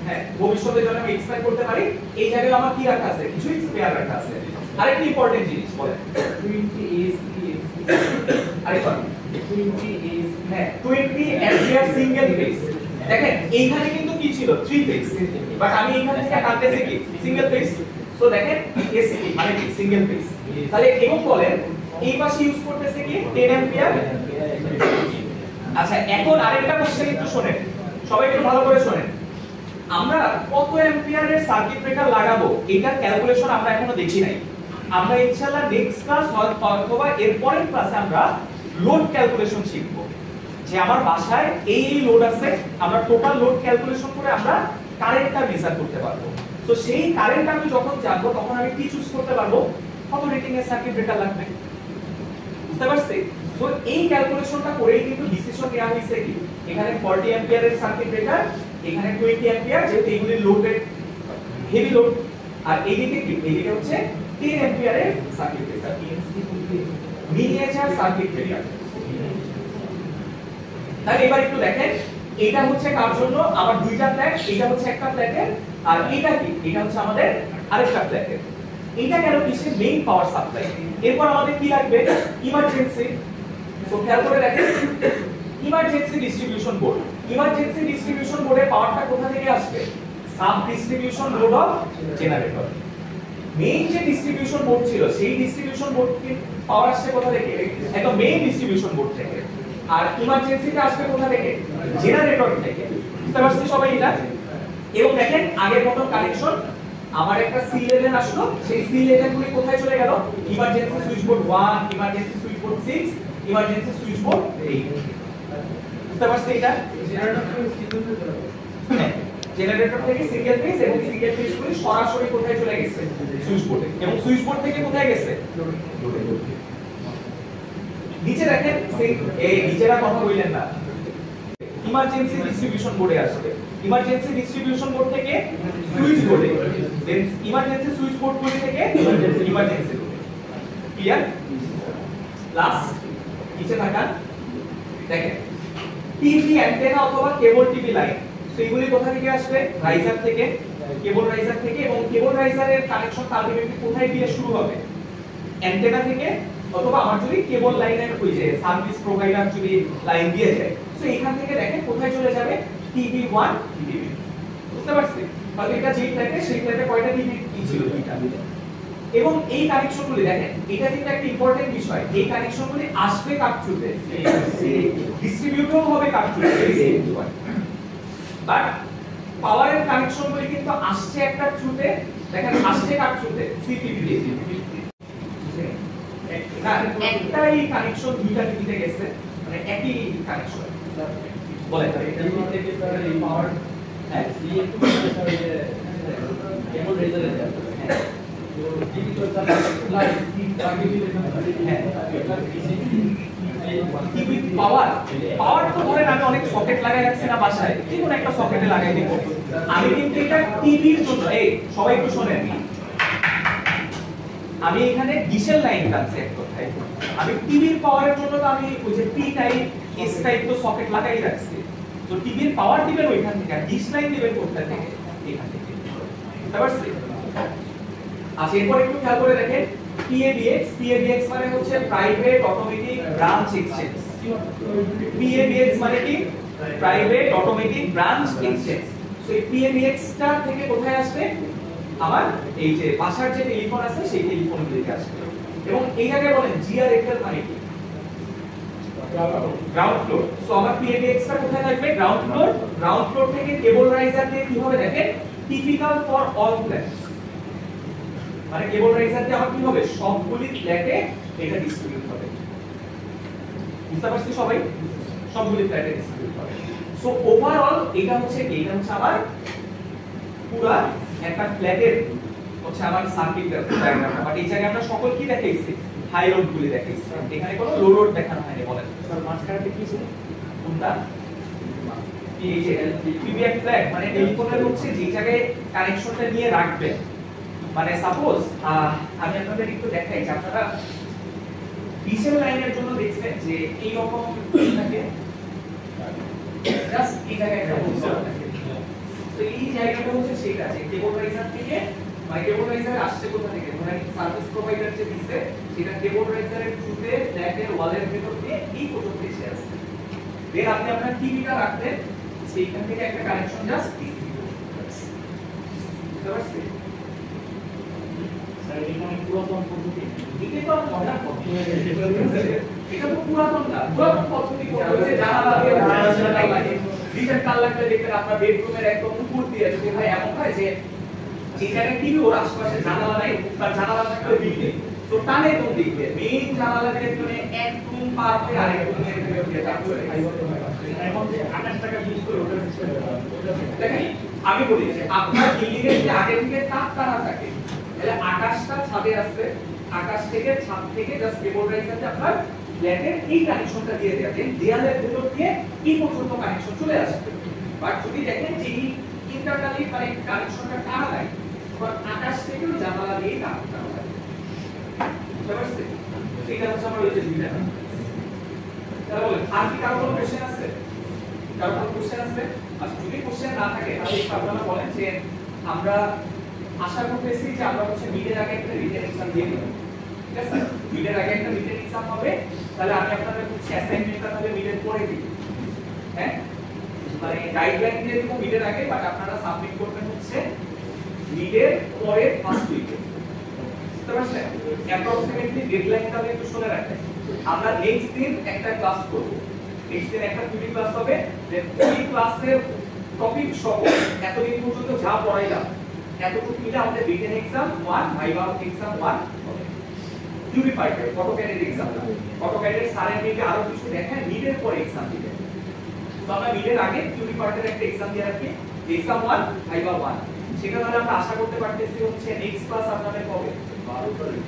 হ্যাঁ ভবিষ্যতে যখন আমি এক্সপ্লেইন করতে পারি এই জায়গায় আমার কি রাখা আছে, কিছু স্পেয়ার রাখা আছে। আরেকটা ইম্পর্টেন্ট জিনিস বলেন 20 এস আরেকটা 20 এস হ্যাঁ 20 অ্যাম্পিয়ার সিঙ্গেল ফেজ। দেখেন এইখানে কিন্তু কি ছিল 3 ফেজ, বাট আমি এইখানে থেকে টানতেছি কি সিঙ্গেল ফেজ। সো দেখেন এসি মানে কি সিঙ্গেল ফেজ। তাহলে এবং বলেন এই পাশে ইউজ করতেছে কি 10 অ্যাম্পিয়ার। আচ্ছা এখন আরেকটা কোশ্চেন একটু শুনেন, সবাই একটু ভালো করে শুনেন। আমরা কত অ্যাম্পিয়ারের সার্কিট ব্রেকার লাগাবো এটার ক্যালকুলেশন আমরা এখনো দেখি নাই। আমরা ইনশাআল্লাহ নেক্সট ক্লাস অথবা এর পরের ক্লাসে আমরা লোড ক্যালকুলেশন শিখব। যে আমার বাসায় এই লোড আছে, আমরা টোটাল লোড ক্যালকুলেশন করে আমরা কারেন্টটা মেজার করতে পারবো। তো সেই কারেন্ট আমি যখন জানবো তখন আমি কি চুজ করতে পারবো, কত রেটিং এর সার্কিট ব্রেকার লাগবে। বুঝতে পারছি? সো এই ক্যালকুলেশনটা করেই কিন্তু ডিসিশন নেওয়া হয়েছে কি এখানে 40 অ্যাম্পিয়ারের সার্কিট ব্রেকার, এখানে 20 অ্যাম্পিয়ার যেহেতু এগুলি লোডেড হেভি লোড, আর এইদিকে কি এইদিকে হচ্ছে 10 অ্যাম্পিয়ারের circuit breaker, miniature circuit breaker. তাহলে এবার একটু দেখেন এটা হচ্ছে কার জন্য, আমার দুইটা ফ্ল্যাট, এটা হচ্ছে একটা ফ্ল্যাটের, আর এটা কি এটা হচ্ছে আমাদের আরেকটা ফ্ল্যাটের। এটা গেল কিসের মেইন পাওয়ার সাপ্লাই। এরপর আমাদের কি লাগবে ইমার্জেন্সি। সো খেয়াল করে দেখেন emergency distribution board. Emergency distribution বোর্ডের পাওয়ারটা কোথা থেকে আসবে, sub distribution load of generator. Main যে ডিস্ট্রিবিউশন বোর্ড ছিল সেই ডিস্ট্রিবিউশন বোর্ডকে পাওয়ার আসছে কোথা থেকে, একদম মেইন ডিস্ট্রিবিউশন বোর্ড থেকে। আর ইমার্জেন্সিটা আসবে কোথা থেকে, জেনারেটর থেকে। বুঝতে পারছি সবাই এটা? এবং দেখেন আগের মতো কানেকশন, আমার একটা C11 আসলো, সেই C11 গুলি কোথায় চলে গেল, emergency switch board 1, emergency switch board 6, emergency switch board 8। বুঝতে পারছি এটা? জেনারেটর থেকে সিঙ্গেল ফেজ এবং সিঙ্গেল ফেজ গুলি সরাসরি কোথায় চলে গেছে, সুইচ বোর্ডে, এবং সুইচ বোর্ড থেকে কোথায় গেছে, নিচে দেখেন এই নিচেরা কথা বললেন না, ইমার্জেন্সি ডিস্ট্রিবিউশন বোর্ডে আসবে। ইমার্জেন্সি ডিস্ট্রিবিউশন বোর্ড থেকে সুইচ বোর্ডে, দেন ইমার্জেন্সি সুইচ বোর্ড গুলি থেকে ইমার্জেন্সি ক্লিয়ার। লাস্ট নিচে থাকা দেখেন টিভি অ্যান্টেনা অথবা কেবল টিভি লাইন। তো এগুলি কোথা থেকে আসবে, রাইজার থেকে, কেবল রাইজার থেকে, এবং কেবল রাইজারের কানেকশন আলটিমেটলি কোথায় দিয়ে শুরু হবে, অ্যান্টেনা থেকে, অথবা আমার যদি কেবল লাইনের ওই যে সার্ভিস প্রোভাইডার যদি লাইন দিয়ে যায়, সো এখান থেকে দেখেন কোথায় চলে যাবে, টিভি 1 টিভি 2। বুঝতে পারছেন? তাহলে এটা যেই ফ্ল্যাটে সেই ফ্ল্যাটে কয়টা টিভি ছিল, দুইটা। এবং এই কানেকশনগুলি দেখেন এটা কিন্তু একটা ইম্পর্টেন্ট বিষয়, এই কানেকশনগুলি আসবে কার থ্রুতে, ডিস্ট্রিবিউটর হবে কার থ্রুতে, বাট পাওয়ারের কানেকশনগুলি কিন্তু আসছে একটা থ্রুতে। দেখেন আসছে কার থ্রুতে, সিপিপি দিয়ে। না একটাই কানেকশন দুইটা টিভিতে গেছে, মানে একই কানেকশন। বলেন এটা থেকে এই পাওয়ার হ্যাঁ সি একটু কেবল রেজারে যায় হ্যাঁ তো টিভি তো তার লাইট আগে দিলে হ্যাঁ এটা টিভি পাওয়ার তো ধরেন আমি অনেক সকেট লাগাই রাখছি না বাসায়, যে কোনো একটা সকেটে লাগাই দিব। আমি কিন্তু এটা টিভির জন্য, এই সবাই একটু শুনেন, আমি এখানে ডিশের লাইন টানছি এক কথায়। আমি টিভির পাওয়ারের জন্য তো আমি ওই যে পি টাইপ এস টাইপ তো সকেট লাগাই রাখছি। তো টিভির পাওয়ার দিবেন ওইখান থেকে, আর ডিশ লাইন দিবেন কোথা থেকে, এখান থেকে। বুঝতে পারছি? আচ্ছা এরপর একটু খেয়াল করে দেখেন PABX মানে হচ্ছে private automatic branch exchange. PABX মানে কি? Private automatic branch exchange. So এই PABX টা থেকে কোথায় আসবে? আমার এই যে বাসার যে টেলিফোন আছে সেই টেলিফোনগুলিতে আসবে। এবং এই জায়গায় বলেন GRFL মানে কি? Ground floor. সো আমার PABX টা কোথায় থাকবে? Ground floor. গ্রাউন্ড ফ্লোর থেকে কেবল রাইজার দিয়ে কি হবে দেখেন? Typical for all flats. মানে কেবল রাইজার দিয়ে আমার কি হবে? সবগুলি ফ্ল্যাটে এটা ডিস্ট্রিবিউট হবে। বুঝতে পারছি সবাই? সবগুলি ফ্ল্যাটে ডিস্ট্রিবিউট হবে। সো ওভারঅল এটা হচ্ছে আমার পুরো একটা ফ্ল্যাটের হচ্ছে আমার সার্কিট ডায়াগ্রামটা। বাট এই জায়গায় আমরা সকল কি দেখাইছি? হাই লোড গুলি দেখাইছি। এখানে কোনো লো লোড দেখানো হয়নি। বলেন স্যার মাঝখানে কি ছিল? কোনটা? এই যে PBX ফ্ল্যাট মানে টেলিফোনের হচ্ছে যে জায়গায় কানেকশনটা নিয়ে রাখবেন। মানে সাপোজ আমি আপনাদের একটু দেখাই যে আপনারা ডিসেল লাইনের জন্য দেখছেন যে এই রকম থাকে জাস্ট এই জায়গায় একটা বুঝতে থাকে। তো এই জায়গাটা হচ্ছে সেটা যে কেবল রাইজার থেকে মানে কেবল রাইজার আসছে কোথা থেকে? মানে সার্ভিস প্রোভাইডার যে দিছে সেটা কেবল রাইজারের থ্রুতে ফ্ল্যাটের ওয়ালের ভিতর দিয়ে এই পর্যন্ত এসে আসছে। দেন আপনি আপনার টিভিটা রাখতেন সেইখান থেকে একটা কানেকশন জাস্ট বুঝতে পারছেন? স্যার এই মানে পুরাতন পদ্ধতি। এটা তো মডার্ন পদ্ধতি। এটা তো পুরাতন না। পুরাতন পদ্ধতি হচ্ছে জানালা দিয়ে জানালা লাগে। ডিজাইন কাল লাগলে দেখবেন আপনার বেডরুমের একদম উপর দিয়ে যদি ভাই এমন হয় যে জায়গায় টিভি ওর আশেপাশে জানালা নাই তার জানালা থাকলে বিল্ডিং তো টানে কোন দিক দিয়ে মেইন জানালা দিয়ে মানে এক রুম পার হয়ে আরেক রুমের দিকে দিয়ে তারপরে এখন যে 28 টাকা ইউজ করে ওটা সিস্টেম দেখেন আমি বলি যে আপনার বিল্ডিং এর যে আগে থেকে তাপ টানা থাকে তাহলে আকাশটা ছাদে আসছে আকাশ থেকে ছাদ থেকে জাস্ট কেবল রাইজারতে আপনার ফ্ল্যাটের এই কানেকশনটা দিয়ে দেবেন দেয়ালের ভিতর দিয়ে এই পর্যন্ত কানেকশন চলে আসবে বাট যদি দেখেন যে ইন্টারনালি মানে কানেকশনটা টানা নাই তখন আকাশ থেকে জানালা দিয়ে টানা হয় বুঝতে পারছেন এটা হচ্ছে আমার ওই যে দুইটা তাহলে বলেন আর কি কারো কোনো কোশ্চেন আছে কারো কোনো কোশ্চেন আছে আচ্ছা যদি কোশ্চেন না থাকে তাহলে একটু আপনারা বলেন যে আমরা আশা করতেছি যে আমরা হচ্ছে মিডের আগে একটা রিটেন এক্সাম দিয়ে দেব ঠিক আছে মিডের আগে একটা রিটেন এক্সাম হবে তাহলে আমি আপনাদের হচ্ছে অ্যাসাইনমেন্টটা তাহলে মিডের পরে দিই হ্যাঁ মানে গাইডলাইন দিয়ে দেব মিডের আগে বাট আপনারা সাবমিট করবেন হচ্ছে মিডের পরে ফার্স্ট উইকে বুঝতে পারছেন অ্যাপ্রক্সিমেটলি ডেডলাইনটা একটু শুনে রাখেন আমরা নেক্সট দিন একটা ক্লাস করব নেক্সট দিন একটা থিওরি ক্লাস হবে যে ওই ক্লাসের টপিক সহ এতদিন পর্যন্ত যা পড়াইলাম এতটুকু মিলে আমাদের রিটেন এক্সাম 1 ভাইভা এক্সাম 1 হবে থিওরি পার্টে অটোক্যাডের এক্সাম না অটোক্যাডের স্যারের দিকে আরো কিছু দেখায় মিডের পরে এক্সাম দিবে তো আমরা মিডের আগে থিওরি পার্টের একটা এক্সাম দিয়ে রাখি এক্সাম 1 ভাইভা 1 সেটা তাহলে আমরা আশা করতে পারতেছি হচ্ছে নেক্সট ক্লাস আপনাদের কবে 12 তারিখ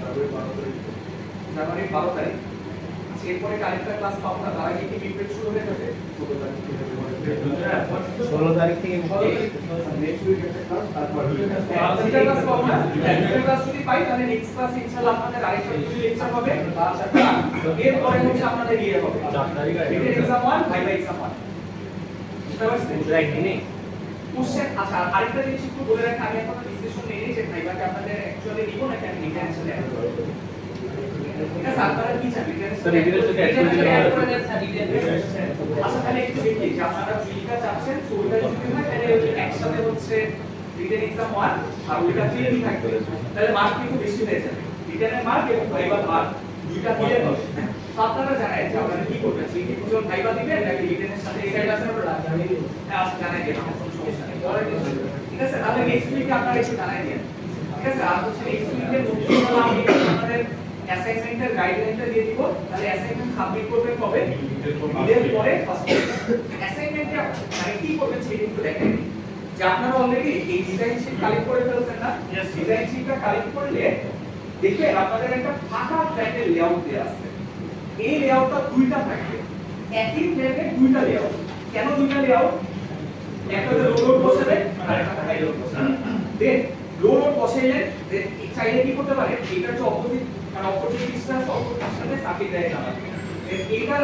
জানুয়ারি 12 তারিখ এরপরে কালেক্টর ক্লাস পাবো না তার আগে কি প্রিপেয়ার শুরু হয়ে যাবে 16 তারিখ থেকে নেক্সট উইক একটা ক্লাস তারপর কালেক্টর ক্লাস পাবো না কালেক্টর ক্লাস যদি পাই তাহলে নেক্সট ক্লাস ইনশাআল্লাহ আপনাদের আরেকটা লেকচার হবে এরপরে হচ্ছে আপনাদের ইয়ে হবে 4 তারিখ এক্সাম 1 ভাইভা এক্সাম 1 বুঝতে পারছেন রাইট কোশ্চেন আচ্ছা আরেকটা জিনিস একটু বলে রাখি আমি এখন ডিসকাশন নেই যে ভাইভাকে আপনাদের অ্যাকচুয়ালি নিব নাকি আমি নিজে অ্যাকচুয়ালি অ্যাড করব এটা আপনারা কি চান স্যার রিভিউর সাথে অ্যাড করে দেন আচ্ছা তাহলে একটু দেখি যে আপনারা ফিজিক্যাল চাচ্ছেন সো ওইটা যদি হয় তাহলে একসাথে হচ্ছে রিটেন এক্সাম 1 আর ওইটা থিওরি থাকবে তাহলে মার্ক কিন্তু বেশি হয়ে যাবে রিটেনের মার্ক এবং ভাইবার মার্ক দুইটা মিলে হবে আপনারা জানেন যে আপনারা কি করবেন সেই কি কোন ভাইবা দিবেন নাকি রিটেনের সাথে এই সাইড আছে আমরা জানাই দিব হ্যাঁ আচ্ছা জানাই দিন কোনো সমস্যা নেই ঠিক আছে তাহলে নেক্সট উইকে আপনারা একটু জানাই দিন ঠিক আছে আর হচ্ছে নেক্সট উইকের মধ্যে আমি আপনাদের অ্যাসাইনমেন্টের গাইডলাইনটা দিয়ে দিব তাহলে অ্যাসাইনমেন্ট সাবমিট করবেন কবে মিডের পরে ফার্স্ট অ্যাসাইনমেন্টে মানে কি করবেন সেটা একটু দেখেন যে আপনারা অলরেডি এই ডিজাইন শীট কালেক্ট করে ফেলছেন না ডিজাইন শীটটা কালেক্ট করলে দেখবেন আপনাদের একটা ফাঁকা ফ্ল্যাটের লেআউট দেয়া আছে এই লেআউটটা দুইটা থাকবে একই ফ্ল্যাটে দুইটা লেআউট কেন দুইটা লেআউট একটাতে লো লোড বসাবে আর একটাতে হাই লোড বসাবে দেন লো লোড বসাইলে চাইলে কি করতে পারে এটা হচ্ছে অপোজিট মানে অপোজিট ডিসটেন্স অপোজিট সাথে সার্কিট ডায়াগ্রাম আছে এইটা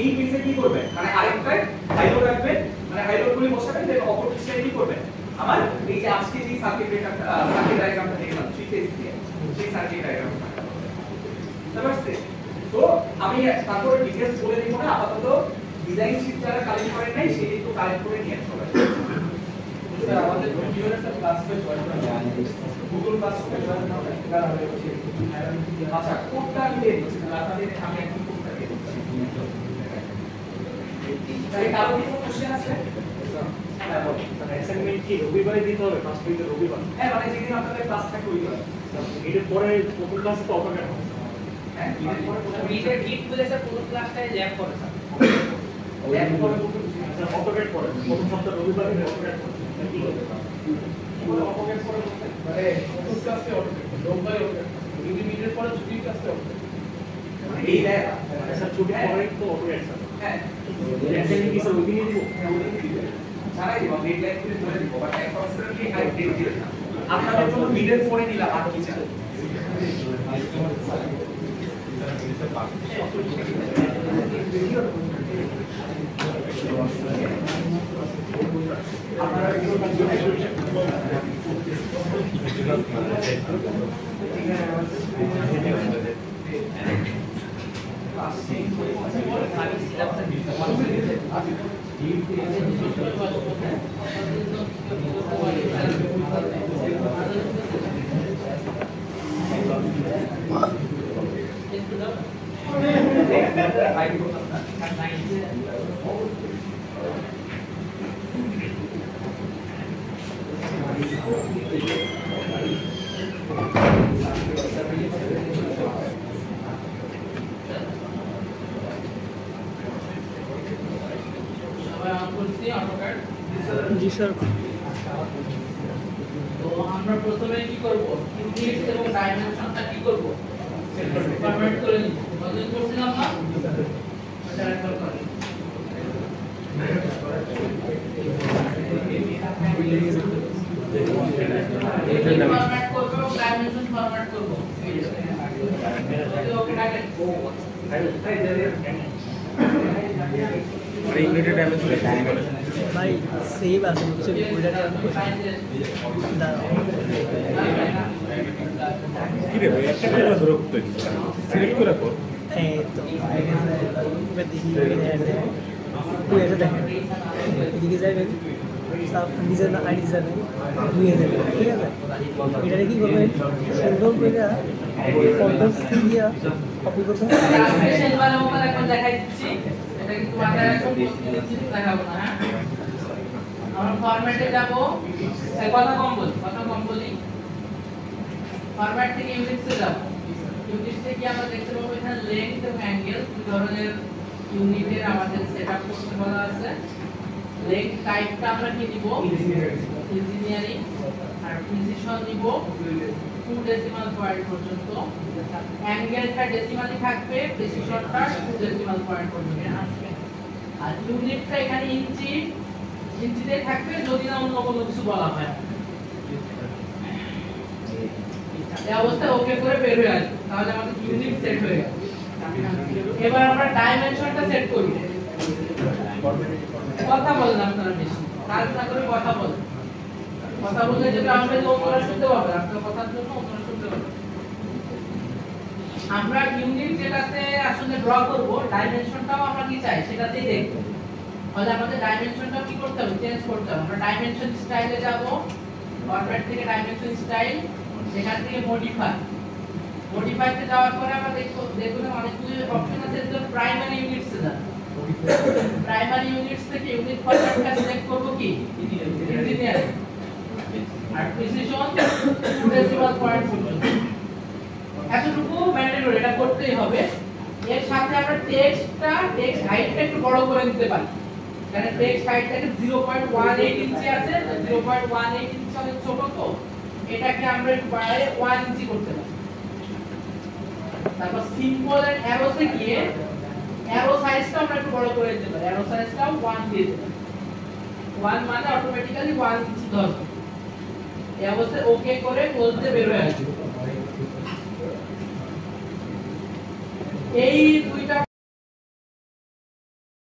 এই কেসে কি করবে মানে আরেকটায় হাই লোড রাখবে মানে হাই লোড গুলি বসাবেন দেন অপোজিট সাইডে কি করবে আমার এই যে আজকে যে সার্কিট ডায়াগ্রামটা দেখলাম থ্রি ফেজ দিয়ে সেই সার্কিট ডায়াগ্রামটা বুঝতে পারছেন? তো আমি তারপরে ডিটেইলস বলে দিব না, আপাতত ডিজাইন শীট যারা কালেক্ট করেন নাই সেটা একটু কালেক্ট করে নিয়ে সবাই। স্যার আমাদের ভিডিওর একটা ক্লাস পেজ গুগল ক্লাসরুমে জয়েন করতে তারা হচ্ছে আচ্ছা কোডটা আমি দিয়ে দিচ্ছি, আপনাদের আমি একটু কোডটা দিয়ে দিচ্ছি। তাই কারো কি কোনো কোশ্চেন আছে? হ্যাঁ বলুন। অ্যাসাইনমেন্ট কি রবিবারে দিতে হবে? ফার্স্ট উইকে রবিবার। হ্যাঁ মানে যেদিন আপনাদের ক্লাস থাকে ওই দিন। এর পরে প্রথম ক্লাসে তো অটোমেট হবে। হ্যাঁ এরপরে মিটের গিট বলে স্যার পুরো ক্লাসটাই ল্যাব করে স্যার। এরপরে আচ্ছা অটোমেট করে প্রথম সপ্তাহ রবিবারে অটোমেট করে কি হবে? অপোকেট করে বলতে মানে প্রথম ক্লাসে অটোমেট রবিবারে অটোমেট যদি মিটের পরে ছুটির ক্লাসে অটোমেট মানে এই ল্যাব স্যার ছুটির পরেই তো অটোমেট স্যার হ্যাঁ অ্যাসাইনমেন্ট কি স্যার ওই দিনই দিব? হ্যাঁ ওই দিন দিবেন। জানাই দিব আমি ডেডলাইন করে বলে দিব, বাট অ্যাপ্রক্সিমেটলি কারেক্ট ডেট দিবেন না। আপনাদের জন্য মিডের পরে নিলাম আর কি চাই। আপনারা জি স্যার। তো আমরা প্রথমে কি করব, ইউনিট এবং ডাইমেনশনটা কি করব, ফরম্যাট করে নিব। কতদিন করছিলাম না এটা একবার করি। ফরম্যাট করব এবং ডাইমেনশন ফরম্যাট করব। ওকে ডাকেন আর ইউনিটের ডাইমেনশন ভাই সেভ আছে হচ্ছে ওইটা কি রে ভাই একটা করে ধরে করতে সিলেক্ট করে কর এই তো এবার দেখি তুই এটা দেখেন এদিকে যাবেন নিজের আইডি যাবে নিয়ে যাবে, ঠিক আছে? এটা কি করবেন সুন্দর করে কন্ট্রোল সি দিয়ে কপি করতে হবে। স্পেশাল বারে মোবাইল এখন দেখাই দিচ্ছি, এটা কিন্তু মাথায় রাখো, কিছু দেখাবো না। হ্যাঁ আমরা ফরম্যাটে যাব, কথা কম বলি। ফরম্যাট থেকে ইউনিটসে যাব। ইউনিট থেকে আমরা দেখতে পাবো এখানে লেংথ এবং অ্যাঙ্গেল দুই ধরনের ইউনিটের আমাদের সেটআপ করতে বলা আছে। লেংথ টাইপটা আমরা কি দিব, ইঞ্জিনিয়ারিং, আর প্রিসিশন নিব 2 ডেসিমাল পয়েন্ট পর্যন্ত। অ্যাঙ্গেলটা ডেসিমালি থাকবে, প্রিসিশনটা 2 ডেসিমাল পয়েন্ট পর্যন্ত আসবে। আর ইউনিটটা এখানে ইঞ্চিতে থাকবে যদি না অন্য কোনো কিছু বলা হয়। এই অবস্থায় ওকে করে বের হয়ে আসবে, তাহলে আমাদের ইউনিট সেট হয়ে গেল। এবার আমরা ডাইমেনশনটা সেট করি। কথা বলেন আপনারা বেশি, কাজ না করে কথা বলেন। কথা বললে যদি আমরা অন্যরা শুনতে পাবে, আপনার কথার জন্য অন্যরা শুনতে পাবে। আমরা ইউনিট যেটাতে আসলে ড্র করব, ডাইমেনশনটাও আমরা কি চাই সেটাতেই দেখব। তাহলে আমাদের ডাইমেনশনটা কি করতে হবে, চেঞ্জ করতে হবে। আমরা ডাইমেনশন স্টাইলে যাব, ফরম্যাট থেকে ডাইমেনশন স্টাইল, সেখান থেকে মডিফাইতে যাওয়ার পরে আমরা দেখুন অনেকগুলো অপশন আছে। যেমন প্রাইমারি ইউনিটসে যাব, প্রাইমারি ইউনিটস থেকে ইউনিট ফরম্যাটটা সিলেক্ট করব কি ইঞ্জিনিয়ারিং, আর প্রিসিশন 2 ডেসিমাল পয়েন্ট পর্যন্ত। এতটুকু ম্যান্ডেটরি, এটা করতেই হবে। এর সাথে আমরা টেক্সট হাইটটা একটু বড় করে দিতে পারি, কারণ টেক্সট হাইটটাকে 0.18 ইঞ্চি আছে, 0.18 ইঞ্চি অনেক ছোট, তো এটাকে আমরা একটু বাড়ায় 1 ইঞ্চি করতে পারি। তারপর সিম্বল এন্ড অ্যারোসে গিয়ে অ্যারো সাইজটা আমরা একটু বড় করে দিতে পারি, অ্যারো সাইজটাও 1 দিয়ে দেব। 1 মানে অটোমেটিক্যালি 1 ইঞ্চি ধরবে। এই অবস্থায় ওকে করে বলতে বের হয়ে আসবে। এই দুইটা